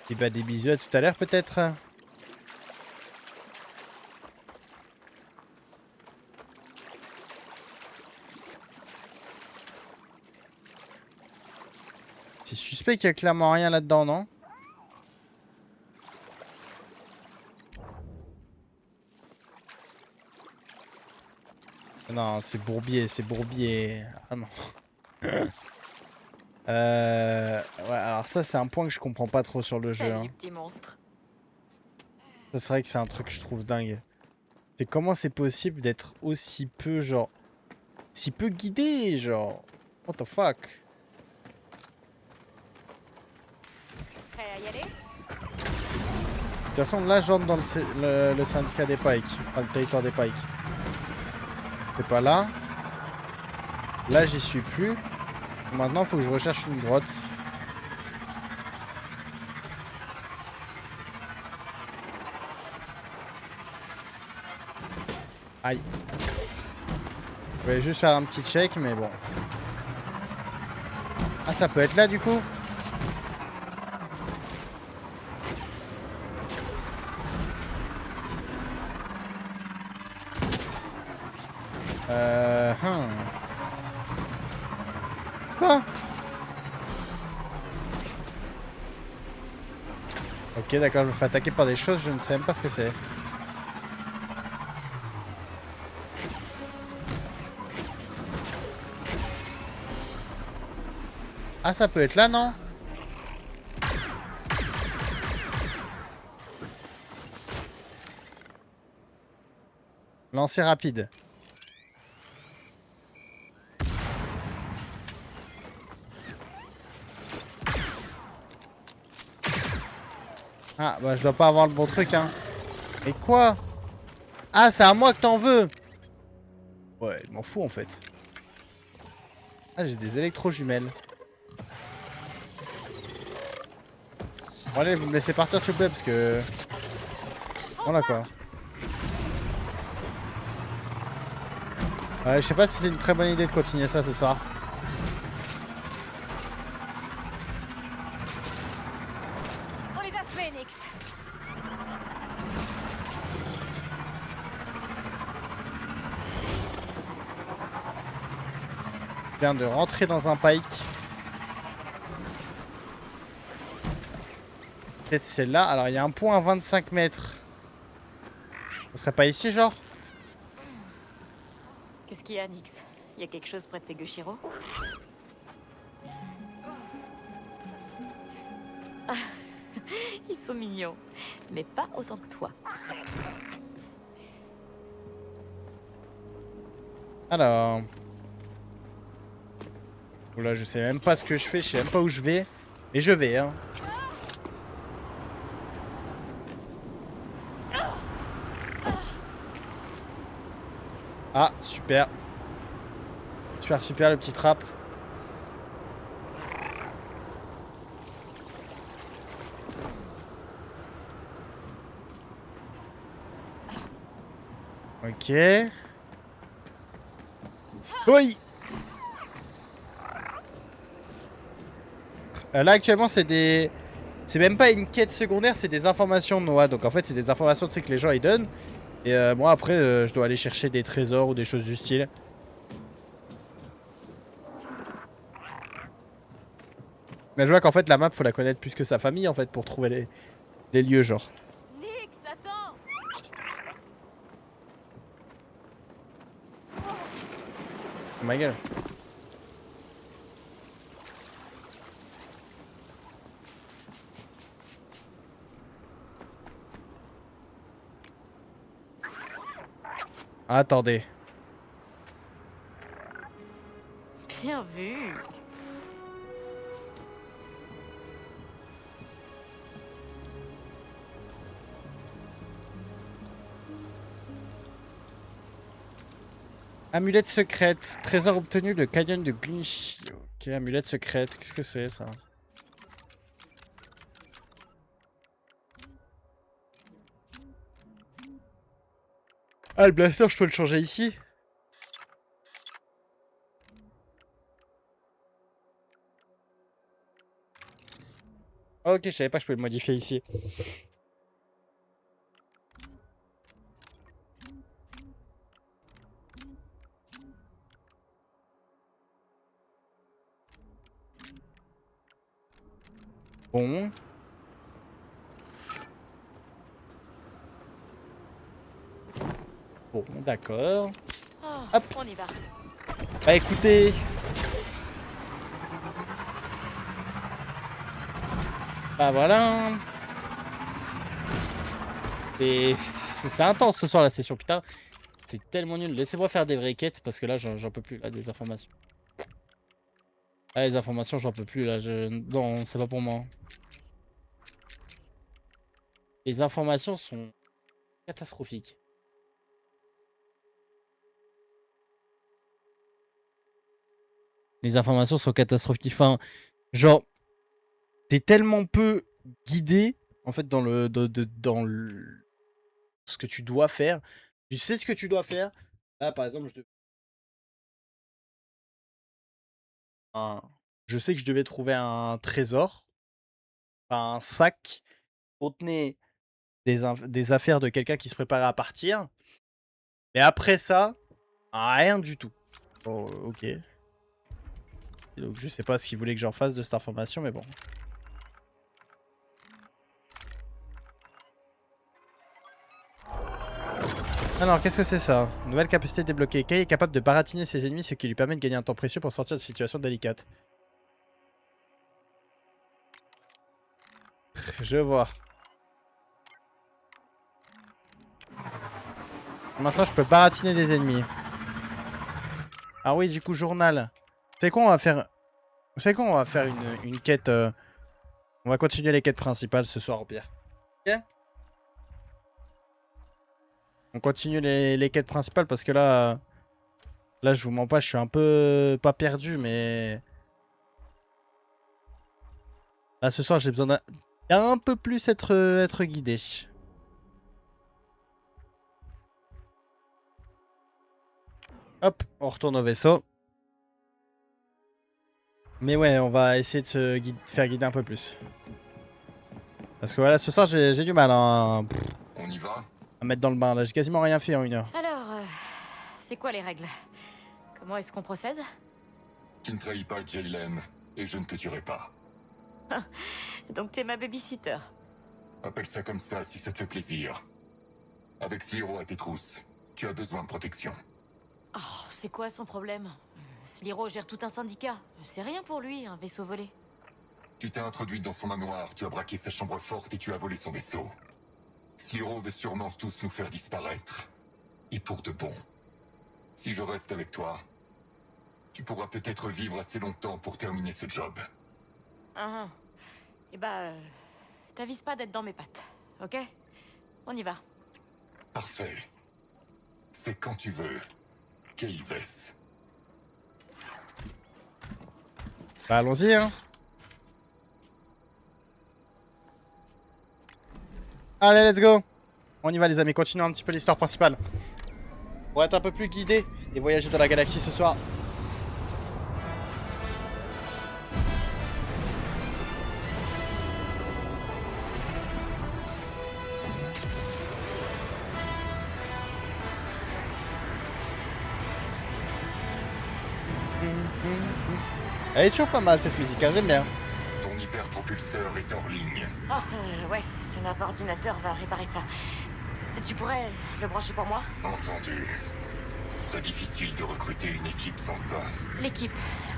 Et bah des bisous à tout à l'heure peut-être. suspect qu'il y a clairement rien là-dedans, non? Non, c'est Bourbier, c'est Bourbier. Ah non. Ouais, alors ça, c'est un point que je comprends pas trop sur le jeu. Hein. Petit monstre. Ça, c'est vrai que c'est un truc que je trouve dingue. C'est comment c'est possible d'être aussi peu, genre... Si peu guidé, genre... What the fuck? Prêt à y aller? De toute façon, là, j'entre dans le syndicat des Pikes. Enfin, le territoire des Pikes. C'est pas là. Là, j'y suis plus. Maintenant, il faut que je recherche une grotte. Aïe. Je vais juste faire un petit check, mais bon. Ah, ça peut être là, du coup? Quoi? Ok, d'accord, je me fais attaquer par des choses, je ne sais même pas ce que c'est. Ah, ça peut être là, non? Lancer rapide. Ah, bah je dois pas avoir le bon truc, hein. Et quoi? Ah, c'est à moi que t'en veux. Ouais, je m'en fous, en fait. Ah, j'ai des électro-jumelles. Bon, allez, vous me laissez partir, s'il vous plaît, parce que... Voilà, quoi. Ouais, je sais pas si c'est une très bonne idée de continuer ça ce soir. On les a fait, Nix. Je viens de rentrer dans un pike. Peut-être celle-là. Alors, il y a un point à 25 mètres. Ce serait pas ici, genre? Qu'est-ce qu'il y a, Nix? Il y a quelque chose près de Segushiro? Ah, ils sont mignons, mais pas autant que toi. Alors... Oula, je sais même pas ce que je fais, je sais même pas où je vais. Mais je vais, hein. Ah, super. Super, super, le petit trap. Ok. Oui. Là, actuellement, c'est des... C'est même pas une quête secondaire, c'est des informations de Noah. Donc, en fait, c'est des informations, tu sais, que les gens, ils donnent. Et moi, après, je dois aller chercher des trésors ou des choses du style. Mais je vois qu'en fait, la map, faut la connaître plus que sa famille, en fait, pour trouver les lieux, genre. Nix, attends! Oh ma gueule. Attendez. Bien vu. Amulette secrète. Trésor obtenu de canyon de Gunshi. Ok, amulette secrète. Qu'est-ce que c'est, ça? Ah, le blaster, je peux le changer ici? Ok, je savais pas que je pouvais le modifier ici. Bon. Bon, d'accord. Oh, Hop. on y va. Bah écoutez. Bah voilà. Et c'est intense ce soir la session, putain. C'est tellement nul. Laissez-moi faire des vraies quêtes parce que là j'en peux plus là des informations. Ah les informations j'en peux plus là. Non, c'est pas pour moi. Les informations sont catastrophiques. Les informations sont catastrophiques. Enfin, genre, t'es tellement peu guidé en fait dans ce que tu dois faire. Tu sais ce que tu dois faire. Là, par exemple, je sais que je devais trouver un trésor, un sac qui contenait des affaires de quelqu'un qui se préparait à partir. Mais après ça, rien du tout. Oh, ok. Et donc, je sais pas ce qu'il voulait que j'en fasse de cette information, mais bon. Alors, qu'est-ce que c'est ça? Nouvelle capacité débloquée. Kay est capable de baratiner ses ennemis, ce qui lui permet de gagner un temps précieux pour sortir de situations délicates. Je vois. Maintenant, je peux baratiner des ennemis. Ah oui, du coup, journal. C'est quoi, on va faire... Vous savez quoi, on va faire une quête... On va continuer les quêtes principales ce soir, au pire. Ok? On continue les quêtes principales parce que là... Là, je vous mens pas, je suis un peu... Pas perdu, mais... Là, ce soir, j'ai besoin d'un peu plus être guidé. Hop, on retourne au vaisseau. Mais ouais, on va essayer de se faire guider un peu plus. Parce que voilà, ce soir, j'ai du mal hein, On y va? à mettre dans le bain. Là, j'ai quasiment rien fait en 1 heure. Alors, c'est quoi les règles? Comment est-ce qu'on procède? Tu ne trahis pas Jaylen, et je ne te tuerai pas. Donc t'es ma babysitter. Appelle ça comme ça si ça te fait plaisir. Avec Sliro à tes trousses, tu as besoin de protection. Oh, c'est quoi son problème? Sliro gère tout un syndicat. C'est rien pour lui, un vaisseau volé. Tu t'es introduit dans son manoir, tu as braqué sa chambre forte et tu as volé son vaisseau. Sliro veut sûrement tous nous faire disparaître. Et pour de bon. Si je reste avec toi, tu pourras peut-être vivre assez longtemps pour terminer ce job. Eh bah, t'avises pas d'être dans mes pattes, ok? On y va. Parfait. C'est quand tu veux. Kaives. Bah, allons-y, hein. Allez, let's go. On y va, les amis. Continuons un petit peu l'histoire principale. Pour être un peu plus guidé et voyager dans la galaxie ce soir. Elle est toujours pas mal cette musique, hein, j'aime bien. Ton hyperpropulseur est hors ligne. Oh, ouais, ce nav ordinateur va réparer ça. Tu pourrais le brancher pour moi? Entendu. Ce serait difficile de recruter une équipe sans ça. L'équipe,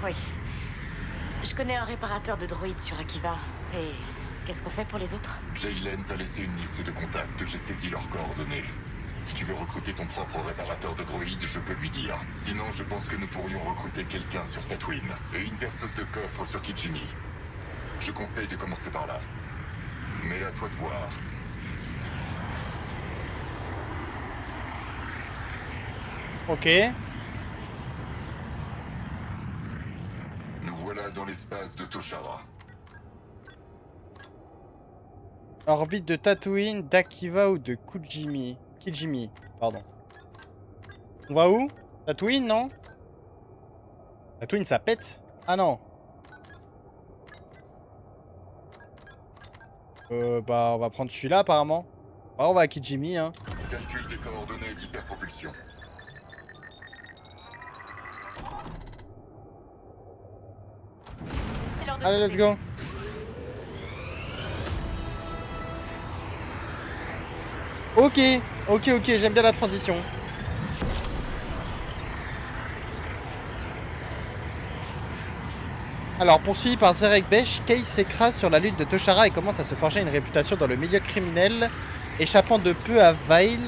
oui. Je connais un réparateur de droïdes sur Akiva. Et qu'est-ce qu'on fait pour les autres? Jaylen t'a laissé une liste de contacts, j'ai saisi leurs coordonnées. Si tu veux recruter ton propre réparateur de droïdes, je peux lui dire. Sinon, je pense que nous pourrions recruter quelqu'un sur Tatooine et une perceuse de coffre sur Kijimi. Je conseille de commencer par là. Mais à toi de voir. Ok. Nous voilà dans l'espace de Toshara. Orbite de Tatooine, d'Akiva ou de Kijimi, pardon. On va où? Tatooine, non? Tatooine, ça pète? Ah non. Bah, on va prendre celui-là, apparemment. Bah, on va à Kijimi, hein. Calcul des coordonnées d'hyperpropulsion. C'est l'heure de Allez, let's sauter. go. Ok, j'aime bien la transition. Alors, poursuivi par Zerek Besh, Kay s'écrase sur la lutte de Toshara et commence à se forger une réputation dans le milieu criminel, échappant de peu à Vail,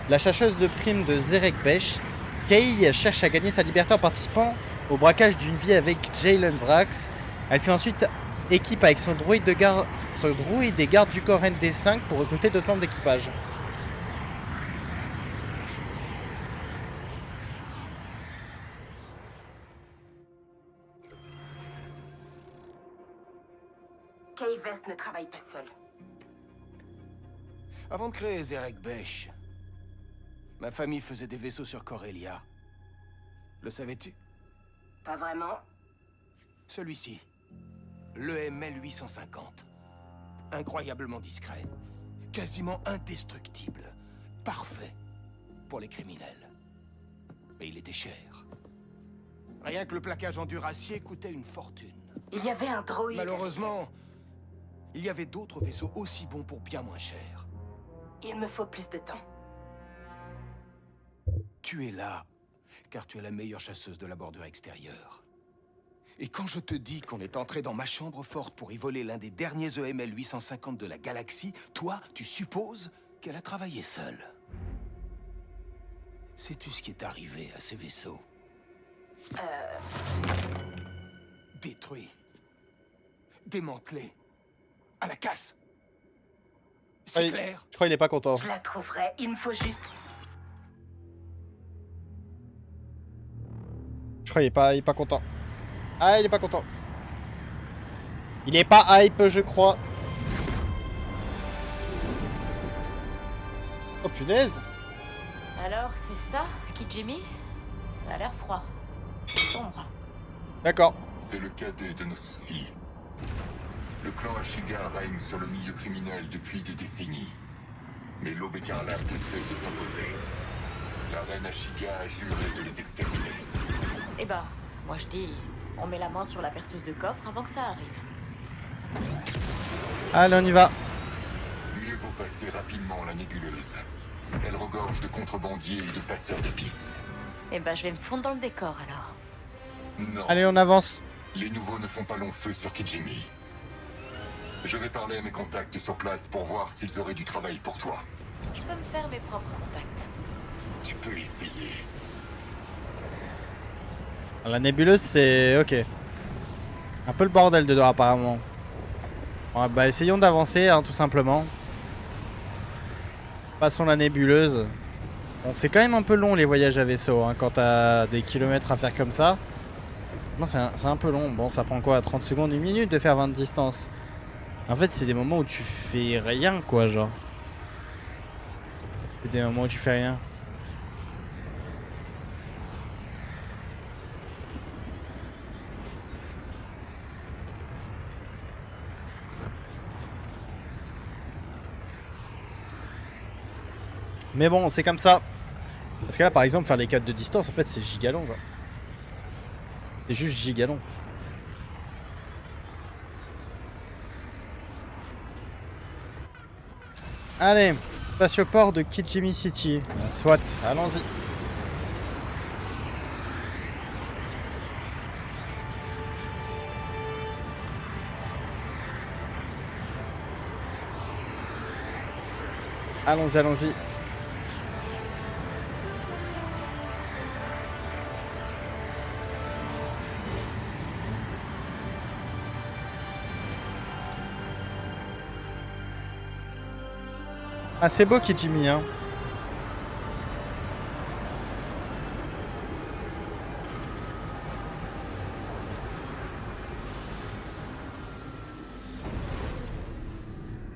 la chercheuse de primes de Zerek Besh. Kay cherche à gagner sa liberté en participant au braquage d'une vie avec Jalen Vrax. Elle fait ensuite équipe avec son droïde des gardes du corps ND5 pour recruter d'autres membres d'équipage. Kay Vest ne travaille pas seul. Avant de créer Zerek Besh, ma famille faisait des vaisseaux sur Corellia. Le savais-tu? Pas vraiment. Celui-ci. Le ML850. Incroyablement discret. Quasiment indestructible. Parfait pour les criminels. Mais il était cher. Rien que le plaquage en duracier coûtait une fortune. Il y avait un droïde. Malheureusement, il y avait d'autres vaisseaux aussi bons pour bien moins cher. Il me faut plus de temps. Tu es là, car tu es la meilleure chasseuse de la bordure extérieure. Et quand je te dis qu'on est entré dans ma chambre forte pour y voler l'un des derniers EML 850 de la galaxie, toi, tu supposes qu'elle a travaillé seule. Sais-tu ce qui est arrivé à ces vaisseaux? Détruits. Démantelés. À la casse. C'est clair? Je crois qu'il est pas content. Je la trouverai, il me faut juste... Je crois qu'il est pas content. Ah, il est pas content. Il est pas hype, je crois. Oh punaise. Alors, c'est ça, Kijimi? Ça a l'air froid. Sombre. D'accord. C'est le cadet de nos soucis. Le clan Ashiga règne sur le milieu criminel depuis des décennies. Mais l'Aube écarlate essaie de s'imposer. La reine Ashiga a juré de les exterminer. Eh ben, moi je dis, on met la main sur la perceuse de coffre avant que ça arrive. Allez, on y va. Mieux vaut passer rapidement la nébuleuse. Elle regorge de contrebandiers et de passeurs d'épices. Eh ben, je vais me fondre dans le décor alors. Non. Allez, on avance. Les nouveaux ne font pas long feu sur Kijimi. Je vais parler à mes contacts sur place pour voir s'ils auraient du travail pour toi. Je peux me faire mes propres contacts. Tu peux essayer. La nébuleuse, c'est... ok. Un peu le bordel dedans, apparemment. Ouais, bah, essayons d'avancer, hein, tout simplement. Passons la nébuleuse. Bon, c'est quand même un peu long, les voyages à vaisseau, hein, quand t'as des kilomètres à faire comme ça. Bon, c'est un peu long. Bon, ça prend quoi, 30 secondes, 1 minute de faire 20 de distance. En fait, c'est des moments où tu fais rien, quoi, genre. C'est des moments où tu fais rien. Mais bon, c'est comme ça. Parce que là, par exemple, faire les 4 de distance, en fait, c'est gigalon, genre. C'est juste gigalon. Allez, spatioport de Kijimi City. Soit, allons-y. Allons-y, allons-y. Ah, c'est beau Kijimi, hein.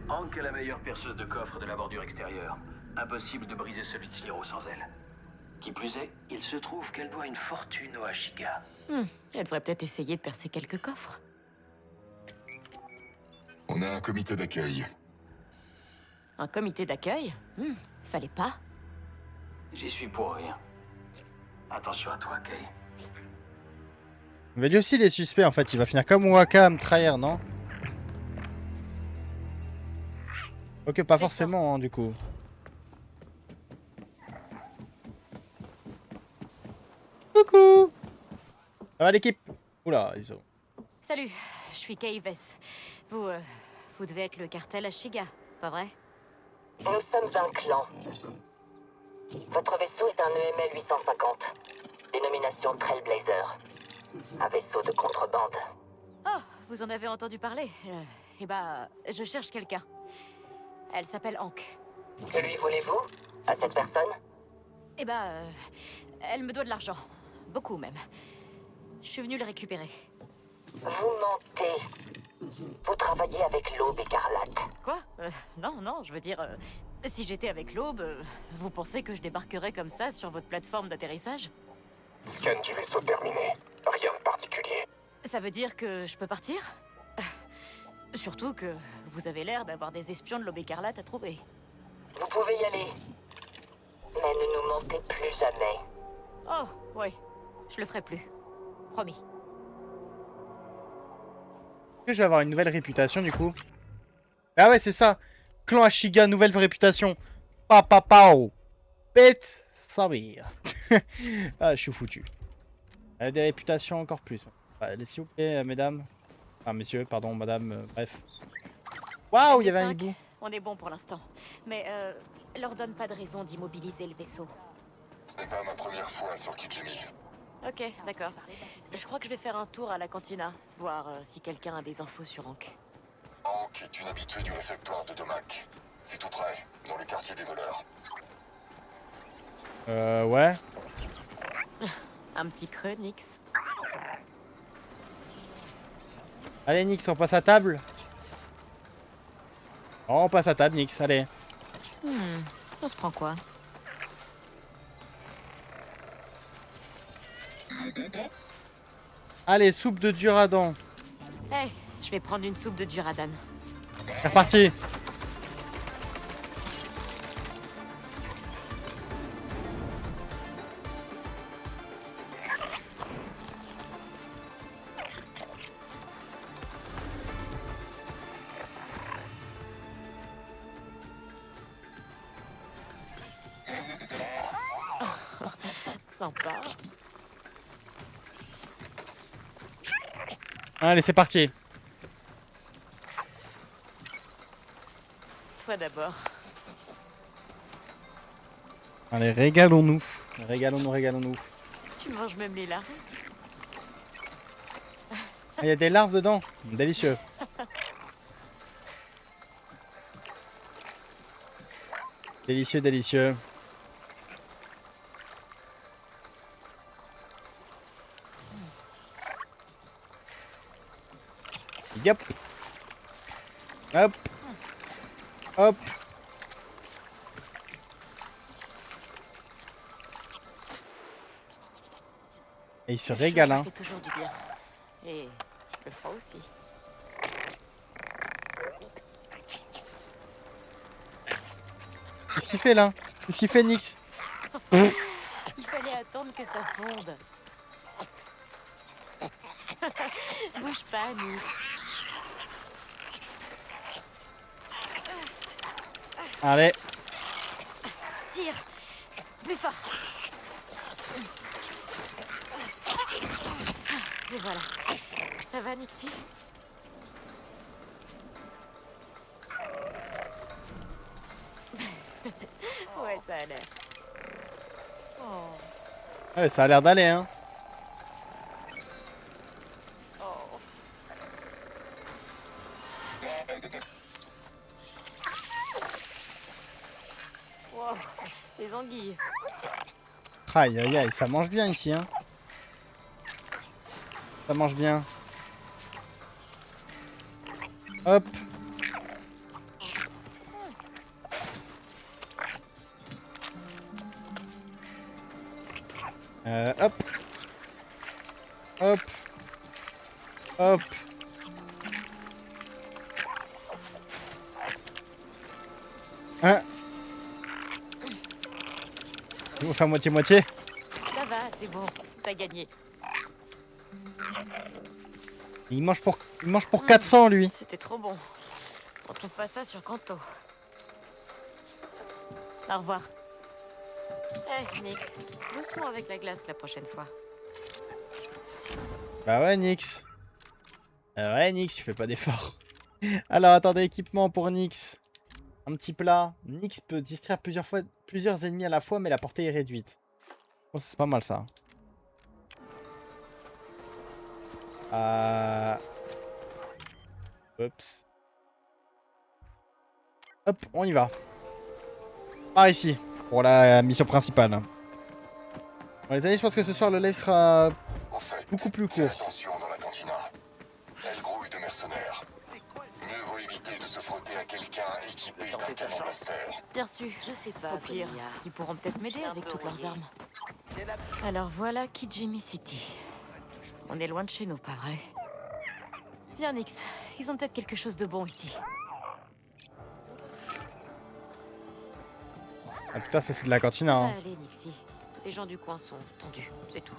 Hank est la meilleure perceuse de coffre de la bordure extérieure. Impossible de briser celui de Sliro sans elle. Qui plus est, il se trouve qu'elle doit une fortune au Ashiga. Elle devrait peut-être essayer de percer quelques coffres. On a un comité d'accueil. Un comité d'accueil? Fallait pas. J'y suis pour rien. Attention à toi, Kay. Mais lui aussi, il est suspect, en fait. Il va finir comme Waka à me trahir, non? Ok, pas forcément, hein, du coup. Coucou. Ça va l'équipe? Oula, ils ont... Salut, je suis Kaives. Vous devez être le cartel à Shiga, pas vrai? Nous sommes un clan. Votre vaisseau est un EML 850. Dénomination Trailblazer. Un vaisseau de contrebande. Oh, vous en avez entendu parler? Je cherche quelqu'un. Elle s'appelle Hank. Que lui voulez-vous? À cette personne? Elle me doit de l'argent. Beaucoup même. Je suis venu le récupérer. Vous mentez. Vous travaillez avec l'Aube écarlate. Quoi? Non, je veux dire... si j'étais avec l'Aube, vous pensez que je débarquerais comme ça sur votre plateforme d'atterrissage? Scan du vaisseau terminé. Rien de particulier. Ça veut dire que je peux partir? Surtout que vous avez l'air d'avoir des espions de l'Aube écarlate à trouver. Vous pouvez y aller. Mais ne nous mentez plus jamais. Oh, oui. Je le ferai plus. Promis. Que je vais avoir une nouvelle réputation du coup. Ah ouais, c'est ça. Clan Ashiga, nouvelle réputation. Pao. Pète sa mère. Ah, je suis foutu. Elle a des réputations encore plus. S'il vous plaît, mesdames. Ah, messieurs, pardon, madame, bref. Waouh, il y avait un hibou. On est bon pour l'instant. Mais, leur donne pas de raison d'immobiliser le vaisseau. Ce n'est pas ma première fois sur Kijimi. Ok, d'accord. Je crois que je vais faire un tour à la cantina, voir si quelqu'un a des infos sur Hank. Hank est une habituée du réfectoire de Domak. C'est tout près, dans le quartier des voleurs. Ouais. Un petit creux, Nix. Allez, Nix, on passe à table. Oh, on passe à table, Nix, allez. On se prend quoi? Allez, soupe de Duradan. Hey, je vais prendre une soupe de Duradan. C'est reparti. Sympa. Allez, c'est parti. Toi d'abord. Allez, régalons-nous. Régalons-nous. Tu manges même les larves. Il y a des larves dedans. Délicieux. Délicieux. Yep. Hop. Et il se régale, hein. Ça fait toujours du bien. Et je le ferai aussi. Qu'est-ce qu'il fait là? Qu'est-ce qu'il fait, Nix? Il fallait attendre que ça fonde. Bouge pas, Nix. Allez. Tire. Plus fort. Et voilà. Ça va, Nixie? Ouais, ça a l'air. Oh. Ouais, ça a l'air d'aller, hein. Oh. Wow, les anguilles. Aïe, ça mange bien ici, hein. Ça mange bien. Hop. Hop. Hein? On va faire moitié-moitié. Ça va, c'est bon. T'as gagné. Il mange pour 400, lui. C'était trop bon. On trouve pas ça sur Kanto. Au revoir. Hey, Nix, doucement avec la glace la prochaine fois. Bah ouais, Nyx. Ouais, Nyx, tu fais pas d'effort. Alors, attendez, équipement pour Nyx. Un petit plat. Nyx peut distraire plusieurs ennemis à la fois, mais la portée est réduite. Oh, c'est pas mal ça. Oups. Hop, on y va. Par ici, pour la mission principale. Bon, les amis, je pense que ce soir, le live sera beaucoup plus court. Attention dans la cantina. Elle grouille de mercenaires. Mieux vaut éviter de se frotter à quelqu'un équipé d'un canon blaster. Bien sûr, je sais pas. Au pire, ils pourront peut-être m'aider avec toutes leurs armes. Alors voilà Kijimi City. On est loin de chez nous, pas vrai? Viens, Nyx. Ils ont peut-être quelque chose de bon ici. Ah putain, ça c'est de la cantina. Hein. Allez, Nyxi. Les gens du coin sont tendus, c'est tout.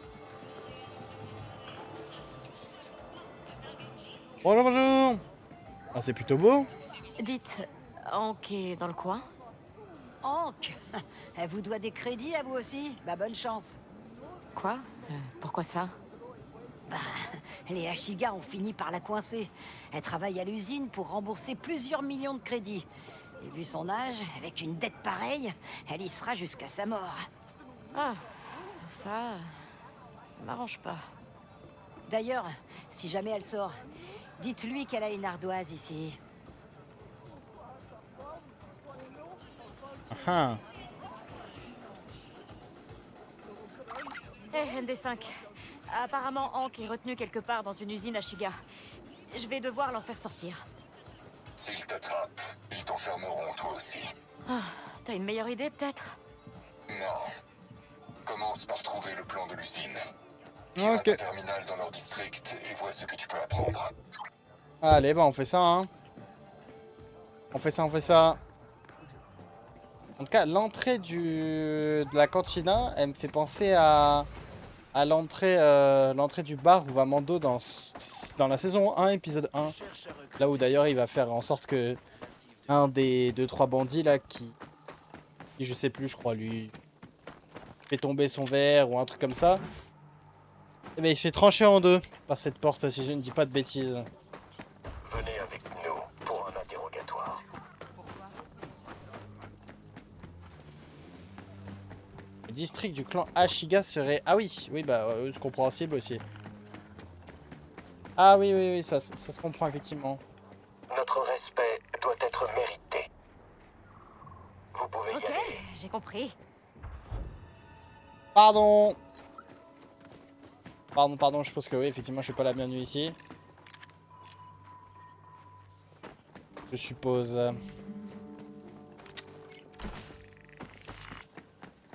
Bonjour, bonjour. Ah, c'est plutôt beau. Dites, Hank est dans le coin? Hank, elle vous doit des crédits à vous aussi? Bah bonne chance. Quoi? Pourquoi ça? Bah, les Ashiga ont fini par la coincer. Elle travaille à l'usine pour rembourser plusieurs millions de crédits. Et vu son âge, avec une dette pareille, elle y sera jusqu'à sa mort. Ah, ça m'arrange pas. D'ailleurs, si jamais elle sort, dites-lui qu'elle a une ardoise ici. Ah. Hé, ND5. Apparemment, Hank est retenu quelque part dans une usine à Shiga. Je vais devoir l'en faire sortir. S'ils t'attrapent, ils t'enfermeront toi aussi. Ah, t'as une meilleure idée, peut-être? Non. Commence par trouver le plan de l'usine. Ok. Tire un terminal dans leur district et vois ce que tu peux apprendre. Allez, bah on fait ça, hein. On fait ça, on fait ça. En tout cas, l'entrée de la cantina, elle me fait penser à l'entrée du bar où va Mando dans la saison 1, épisode 1. Là où d'ailleurs il va faire en sorte que un des 2-3 bandits là qui je sais plus, je crois, lui fait tomber son verre ou un truc comme ça. Et ben il se fait trancher en deux par cette porte, si je ne dis pas de bêtises. Venez avec nous pour un interrogatoire. Le district du clan Ashiga serait... Ah oui, oui, bah, c'est compréhensible aussi. Ah oui, oui, oui, ça se comprend effectivement. Notre respect doit être mérité. Vous pouvez y Ok, aller. j'ai compris. Pardon. Pardon, je pense que oui, effectivement, je suis pas la bienvenue ici. Je suppose.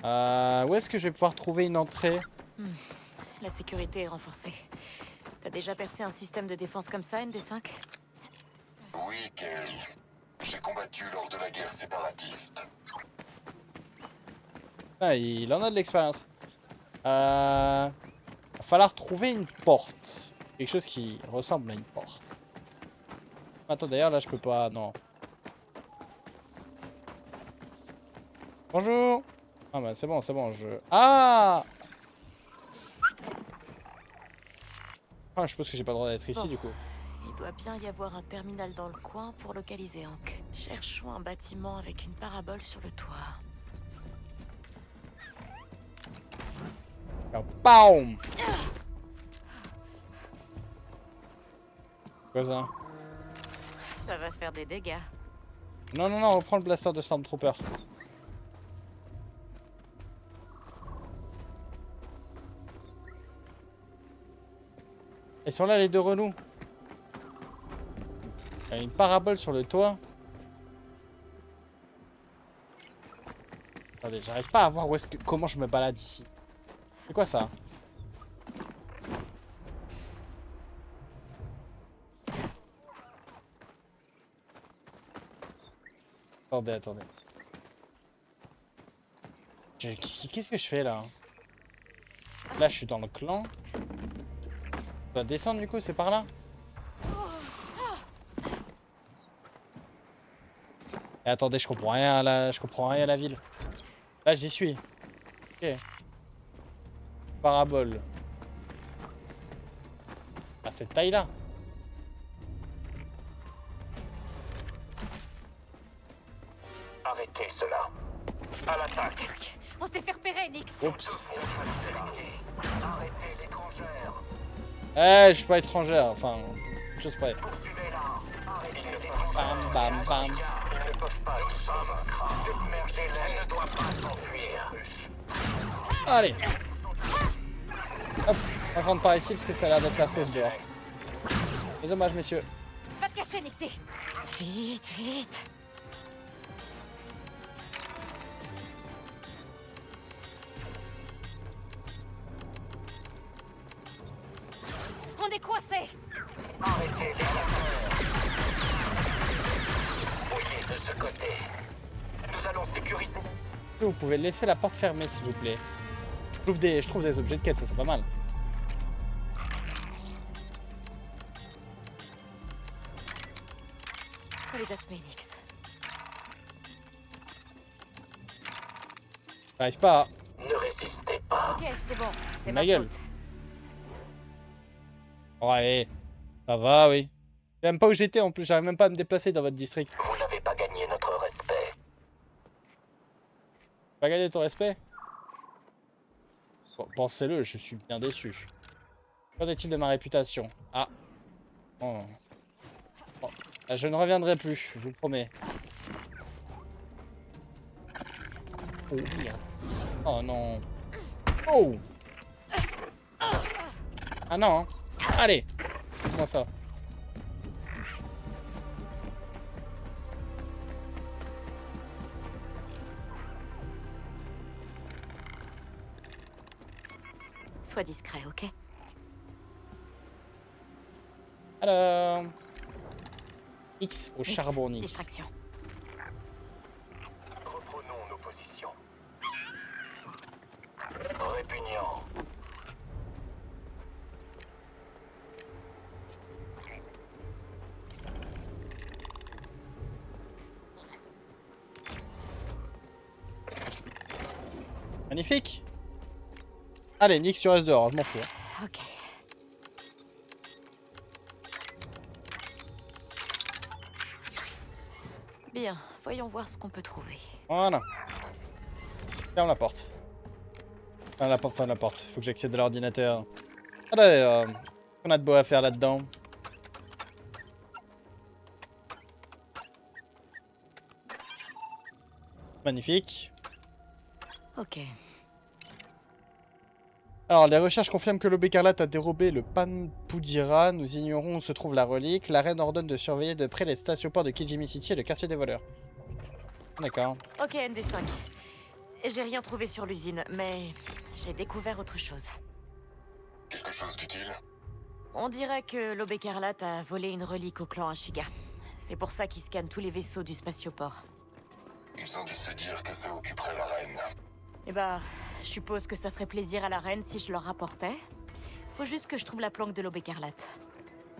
Où est-ce que je vais pouvoir trouver une entrée? La sécurité est renforcée. T'as déjà percé un système de défense comme ça, ND5? Oui, Kay. J'ai combattu lors de la guerre séparatiste. Ah, il en a de l'expérience. Va falloir trouver une porte. Quelque chose qui ressemble à une porte. Attends, d'ailleurs, là, je peux pas... Non. Bonjour. Ah bah c'est bon, je... Ah, je suppose que j'ai pas le droit d'être ici, Bon. du coup. Il doit bien y avoir un terminal dans le coin pour localiser Hank. Cherchons un bâtiment avec une parabole sur le toit. Bam. Quoi ça? Ça va faire des dégâts. Non, non, non, reprends le blaster de Stormtrooper. Ils sont là les deux relous. Il y a une parabole sur le toit. Attendez, j'arrive pas à voir où est-ce que... comment je me balade ici. C'est quoi ça? Attendez. Qu'est-ce que je fais là? Là, je suis dans le clan. Je dois descendre du coup, c'est par là? Et attendez, je comprends rien à la ville. Là, j'y suis. Ok. Parabole. cette taille-là. Arrêtez cela. À l'attaque. On s'est fait repérer, Nix. Oups. Arrêtez l'étrangère. Eh, je suis pas étrangère, enfin, chose près. Bam, bam, bam. Ils ne peuvent pas tous s'en vaincre. Submergez-les. Elle ne doit pas s'enfuir. Allez. Hop, moi je rentre par ici parce que ça a l'air d'être la sauce dehors. Les hommages, messieurs. Va te cacher, Nixie. Vite, vite. On est coincés. Arrêtez les attaqueurs. Fouillez de ce côté. Nous allons sécuriser. Vous pouvez laisser la porte fermée, s'il vous plaît. Je trouve des objets de quête, ça c'est pas mal. Faut les assumer, Nix. J'arrive pas. Ne résistez pas. Ok, c'est bon. C'est Ma ma gueule. faute. Ouais, ça va, oui. Je sais même pas où j'étais en plus, j'arrive même pas à me déplacer dans votre district. Vous n'avez pas gagné notre respect. Pas gagner ton respect? Bon, pensez-le, je suis bien déçu. Qu'en est-il de ma réputation? Ah. Oh. Bon. Là, je ne reviendrai plus, je vous le promets. Oh, merde. Oh non. Oh. Ah non. Hein. Allez. Comment ça? Sois discret, ok? Alors... X au charbon, X. Distraction. Reprenons nos positions. Répugnant. Magnifique. Allez, Nix, tu restes dehors, je m'en fous. Hein. Ok. Bien, voyons voir ce qu'on peut trouver. Voilà. Ferme la porte. Ferme la porte, ferme la porte. Faut que j'accède à l'ordinateur. Allez, on a de beau à faire là-dedans. Magnifique. Ok. Alors, les recherches confirment que l'aube écarlate a dérobé le Panpudira. Nous ignorons où se trouve la relique. La reine ordonne de surveiller de près les stations-ports de Kijimi City et le quartier des voleurs. D'accord. Ok, ND5. J'ai rien trouvé sur l'usine, mais j'ai découvert autre chose. Quelque chose d'utile? On dirait que l'aube écarlate a volé une relique au clan Ashiga. C'est pour ça qu'ils scannent tous les vaisseaux du spatioport. Ils ont dû se dire que ça occuperait la reine. Eh bah, je suppose que ça ferait plaisir à la reine si je leur rapportais. Faut juste que je trouve la planque de l'aube écarlate.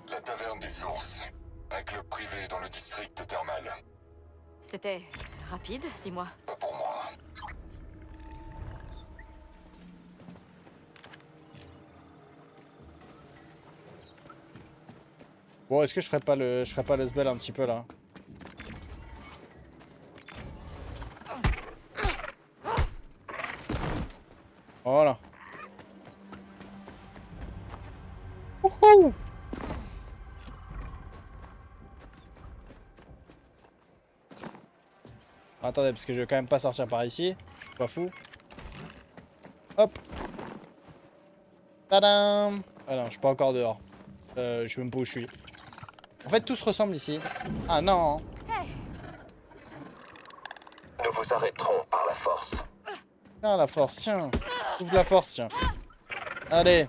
La taverne des sources. Un club privé dans le district thermal. C'était rapide, dis-moi. Pas pour moi. Bon, est-ce que je ferais pas le spell un petit peu là? Voilà. Wouhou! Attendez, parce que je vais quand même pas sortir par ici. Je suis pas fou. Hop. Tadam! Ah non, je suis pas encore dehors. Je sais même pas où je suis. En fait, tout se ressemble ici. Ah non! Nous vous arrêterons par la force. Tiens, la force, tiens. Ouvre la force, tiens. Allez.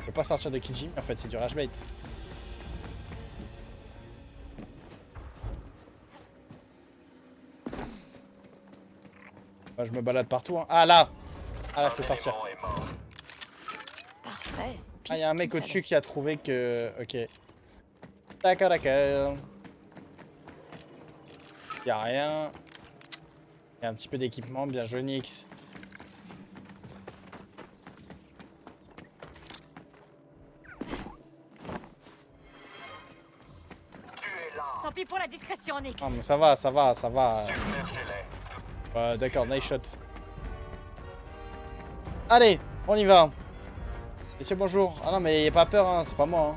Je peux pas sortir de Kijimi, en fait, c'est du rage bait. Moi, je me balade partout. Hein. Ah là! Ah là, je peux sortir. Parfait. Ah, il y a un mec au-dessus qui a trouvé que... Ok. D'accord, d'accord. Il y a rien. Il y a un petit peu d'équipement, bien joué Nix. Tant pis pour la discrétion, Nix. Non mais ça va, ça va, ça va. D'accord, nice shot. Allez, on y va. Messieurs, bonjour. Ah non, mais y a pas peur, hein, c'est pas moi. Hein.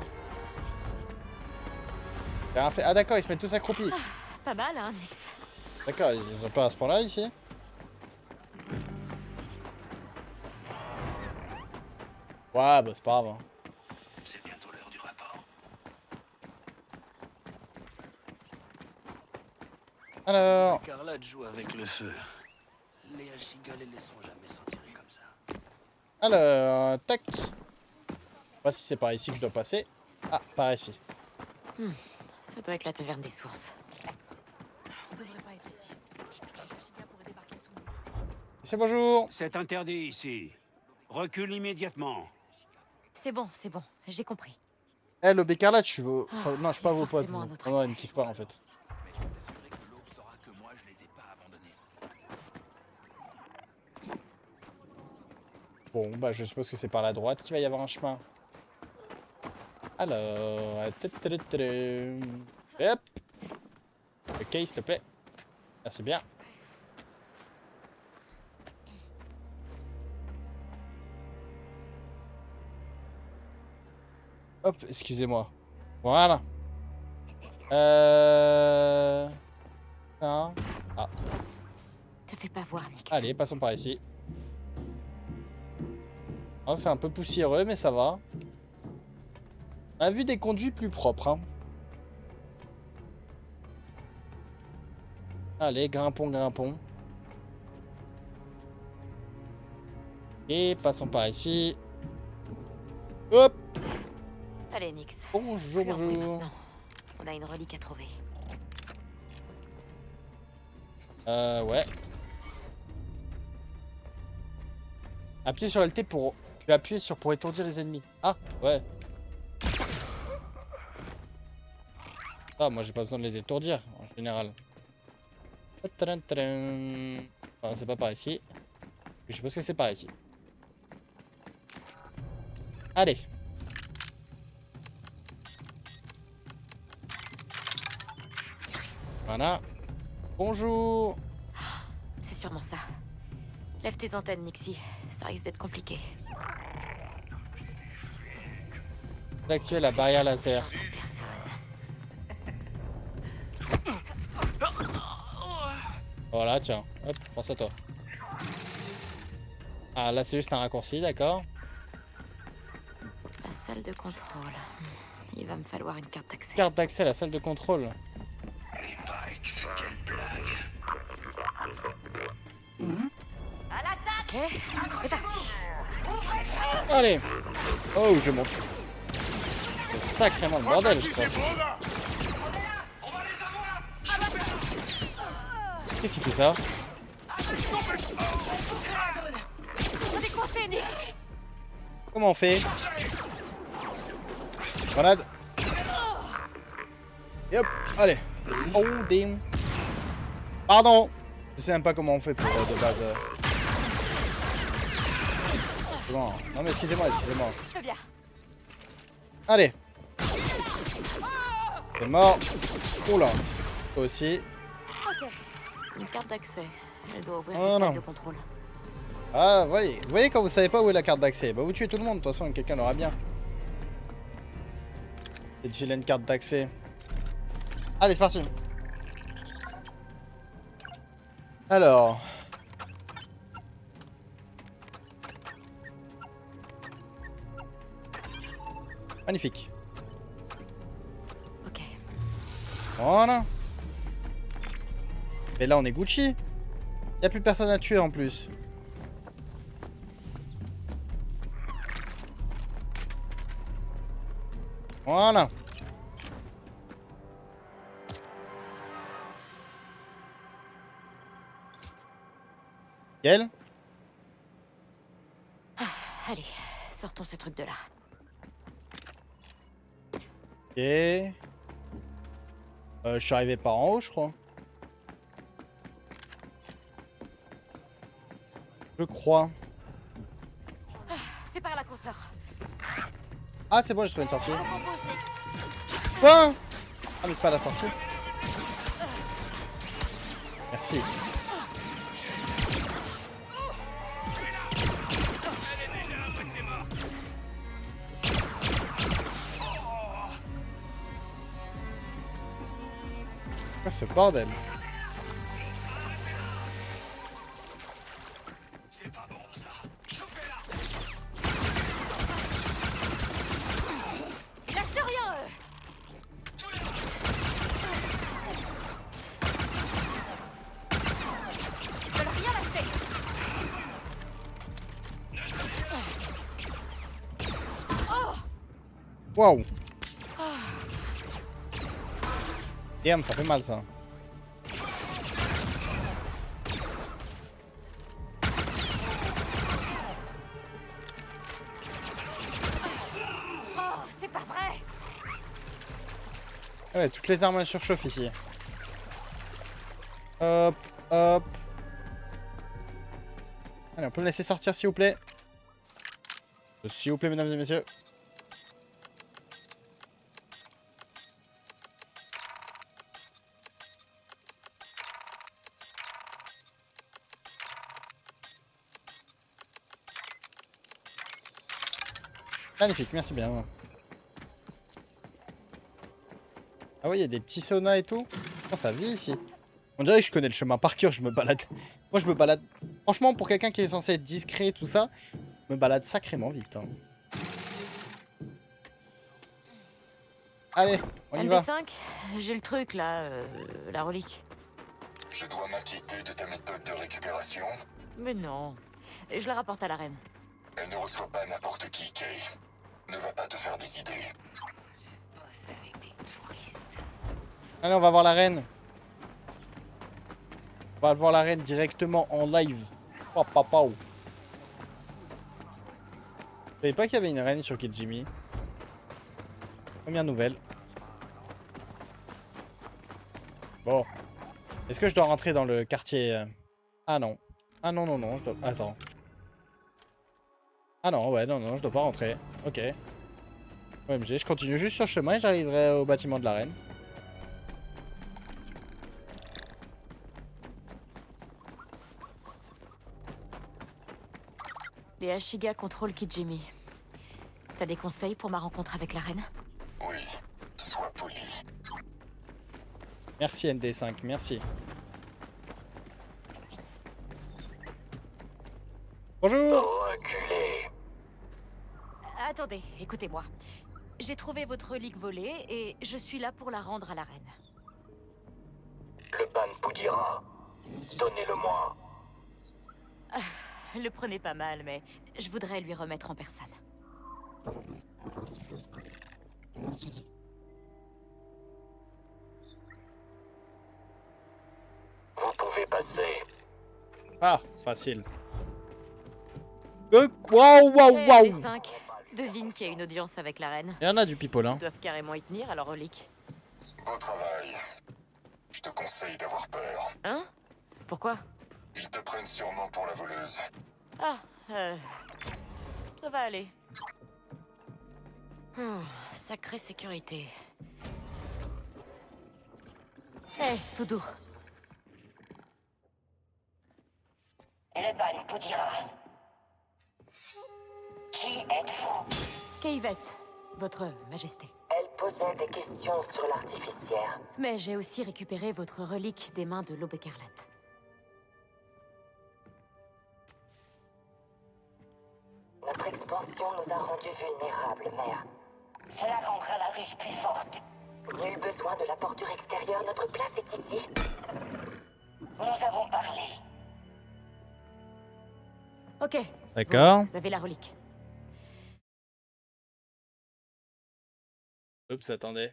J'ai rien fait. Ah d'accord, ils se mettent tous accroupis. Pas mal, hein, Nix. D'accord, ils ont pas à ce point-là ici. Ouais, bah c'est pas grave. Hein. C'est bientôt l'heure du rapport. Alors... Carla joue avec le feu. Les Ashiga les laisseront jamais s'en tirer comme ça. Alors, tac. Je sais pas si c'est par ici que je dois passer. Ah, par ici. Ça doit être la taverne des sources. On devrait pas être ici. Les Ashiga pourraient débarquer à tout moment. C'est bonjour. C'est interdit ici. Recule immédiatement. C'est bon, j'ai compris. Eh, le Bécarlate, je suis vos... Enfin, non, je suis pas vos potes. forcément un Non, autre non, ils accès. me kiffent pas en fait. Mais je peux t'assurer que l'aube saura que moi, je les ai pas abandonnés. Bon, bah je suppose que c'est par la droite qu'il va y avoir un chemin. Alors... Hop. Ok, s'il te plaît. Merci bien. Hop, excusez-moi. Voilà. Ah. Ah. Te fais pas voir, Nix. Allez, passons par ici. Ah, c'est un peu poussiéreux, mais ça va. On a vu des conduits plus propres. Hein. Allez, grimpons, grimpons. Et passons par ici. Hop. Allez, Nix. Bonjour, Plus en bruit bonjour. maintenant. On a une relique à trouver. Ouais. Appuyez sur LT pour... Puis appuyer sur pour étourdir les ennemis. Ah, ouais. Ah, moi j'ai pas besoin de les étourdir, en général. Tadam, tadam. Ah, c'est pas par ici. Je suppose que c'est par ici. Allez. Voilà. Bonjour. C'est sûrement ça. Lève tes antennes, Nixie. Ça risque d'être compliqué. D'activer la barrière laser. Personne. Voilà, tiens. Hop, pense à toi. Ah, là c'est juste un raccourci, d'accord. La salle de contrôle. Il va me falloir une carte d'accès. Carte d'accès à la salle de contrôle. À l'attaque. Ok, c'est parti. Allez. Oh, je monte. C'est sacrément le bordel, je pense. Ici. Qu'est-ce qu'il fait ça? On est coincé, Nix. Comment on fait? Grenade. Et hop, allez. Oh, damn. Pardon. Je sais même pas comment on fait pour de base. Bon. Non mais excusez-moi, excusez-moi. Je veux bien. Allez. C'est mort. Oula. Toi aussi. Ok. Une carte d'accès. Elle doit ouvrir Oh, cette non. salle de contrôle. Ah, vous voyez quand vous savez pas où est la carte d'accès, bah vous tuez tout le monde, de toute façon quelqu'un l'aura bien. Et de filer une carte d'accès. Allez, c'est parti. Alors. Magnifique. Ok. Voilà. Et là on est Gucci. Y a plus personne à tuer en plus. Voilà. Nickel. Ah, allez, sortons ce truc de là. Ok. Je suis arrivé par en haut, je crois. Je crois. Ah, c'est par là qu'on sort. Ah, c'est bon, j'ai trouvé une sortie. Faut qu'on bouge, Nix. Quoi? Ah, mais c'est pas la sortie. Merci. Quoi ce bordel? Lâche rien. Ils veulent rien lâcher. Waouh! Damn, ça fait mal ça. Oh, c'est pas vrai. Ah ouais, toutes les armes elles surchauffent ici. Hop, hop. Allez, on peut me laisser sortir s'il vous plaît. S'il vous plaît, mesdames et messieurs. Magnifique, merci bien. Ah oui, il y a des petits saunas et tout. Oh, ça vit ici. On dirait que je connais le chemin par cœur, je me balade. Moi, je me balade... Franchement, pour quelqu'un qui est censé être discret et tout ça, je me balade sacrément vite. Hein. Allez, on y va. MD5, j'ai le truc, là, la relique. Je dois m'inquiéter de ta méthode de récupération. Mais non, je la rapporte à la reine. Elle ne reçoit pas n'importe qui, Kay. Ne va pas te faire des idées. Allez, on va voir la reine. On va voir la reine directement en live. Oh, papa. Je savais pas qu'il y avait une reine sur Kijimi. Première nouvelle. Bon. Est-ce que je dois rentrer dans le quartier? Ah non. Ah non, non, non. Je dois... Attends. Ah non, ouais, non, non, je dois pas rentrer. Ok. OMG, je continue juste sur le chemin et j'arriverai au bâtiment de la reine. Les Ashiga contrôlent Kijimi. T'as des conseils pour ma rencontre avec la reine? Oui, sois poli. Merci ND5, merci. Bonjour. Reculez. Attendez, écoutez-moi. J'ai trouvé votre relique volée et je suis là pour la rendre à la reine. Le ban Poudira. Donnez-le-moi. Le prenez pas mal, mais je voudrais lui remettre en personne. Vous pouvez passer. Ah, facile. Waouh, waouh, waouh. Les 5, devine qu'il y a une audience avec la reine. Il y en a du people, hein. Ils doivent carrément y tenir à leur relique. Beau travail. Je te conseille d'avoir peur. Hein? Pourquoi? Ils te prennent sûrement pour la voleuse. Ah, ça va aller. Sacrée sécurité. Hé, tout doux. Le ban Poudira. Qui êtes-vous? Kaives, votre majesté. Elle posait des questions sur l'artificière. Mais j'ai aussi récupéré votre relique des mains de l'Aube écarlate. Notre expansion nous a rendus vulnérables, mère. Cela rendra la ruche plus forte. Nul besoin de la bordure extérieure, notre place est ici. Nous avons parlé. Ok. D'accord. Vous avez la relique. Oups, attendez.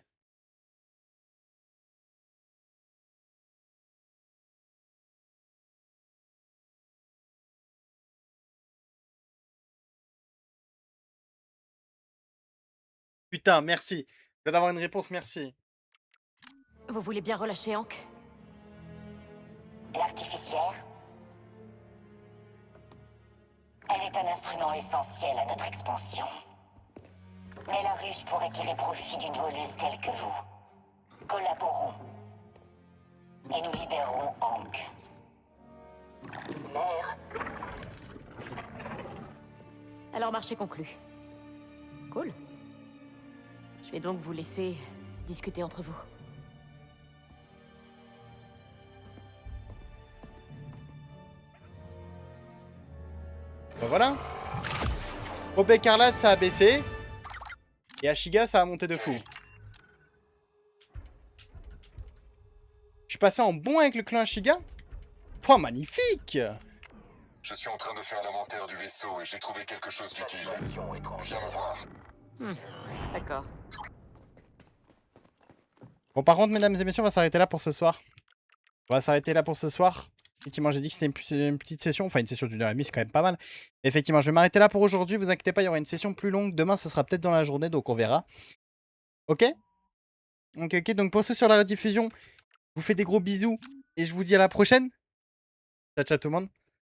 Putain, merci. Je viens d'avoir une réponse, merci. Vous voulez bien relâcher Hank? L'artificière. Elle est un instrument essentiel à notre expansion. Mais la ruche pourrait tirer profit d'une voleuse telle que vous. Collaborons. Et et nous libérerons Hank. Mère. Alors, marché conclu. Cool. Je vais donc vous laisser discuter entre vous. Bah voilà. Pope Écarlate, ça a baissé. Et Ashiga, ça a monté de fou. Je suis passé en bon avec le clan Ashiga. Oh, magnifique! Je suis en train de faire l'inventaire du vaisseau et j'ai trouvé quelque chose d'utile. Viens me voir. D'accord. Bon, par contre, mesdames et messieurs, on va s'arrêter là pour ce soir. On va s'arrêter là pour ce soir. Effectivement, j'ai dit que c'était une petite session. Enfin, une session d'une heure et demie, c'est quand même pas mal. Effectivement, je vais m'arrêter là pour aujourd'hui. Vous inquiétez pas, il y aura une session plus longue. Demain, ce sera peut-être dans la journée, donc on verra. Ok? Ok. Donc, pour ceux sur la rediffusion, je vous fais des gros bisous. Et je vous dis à la prochaine. Ciao, ciao tout le monde.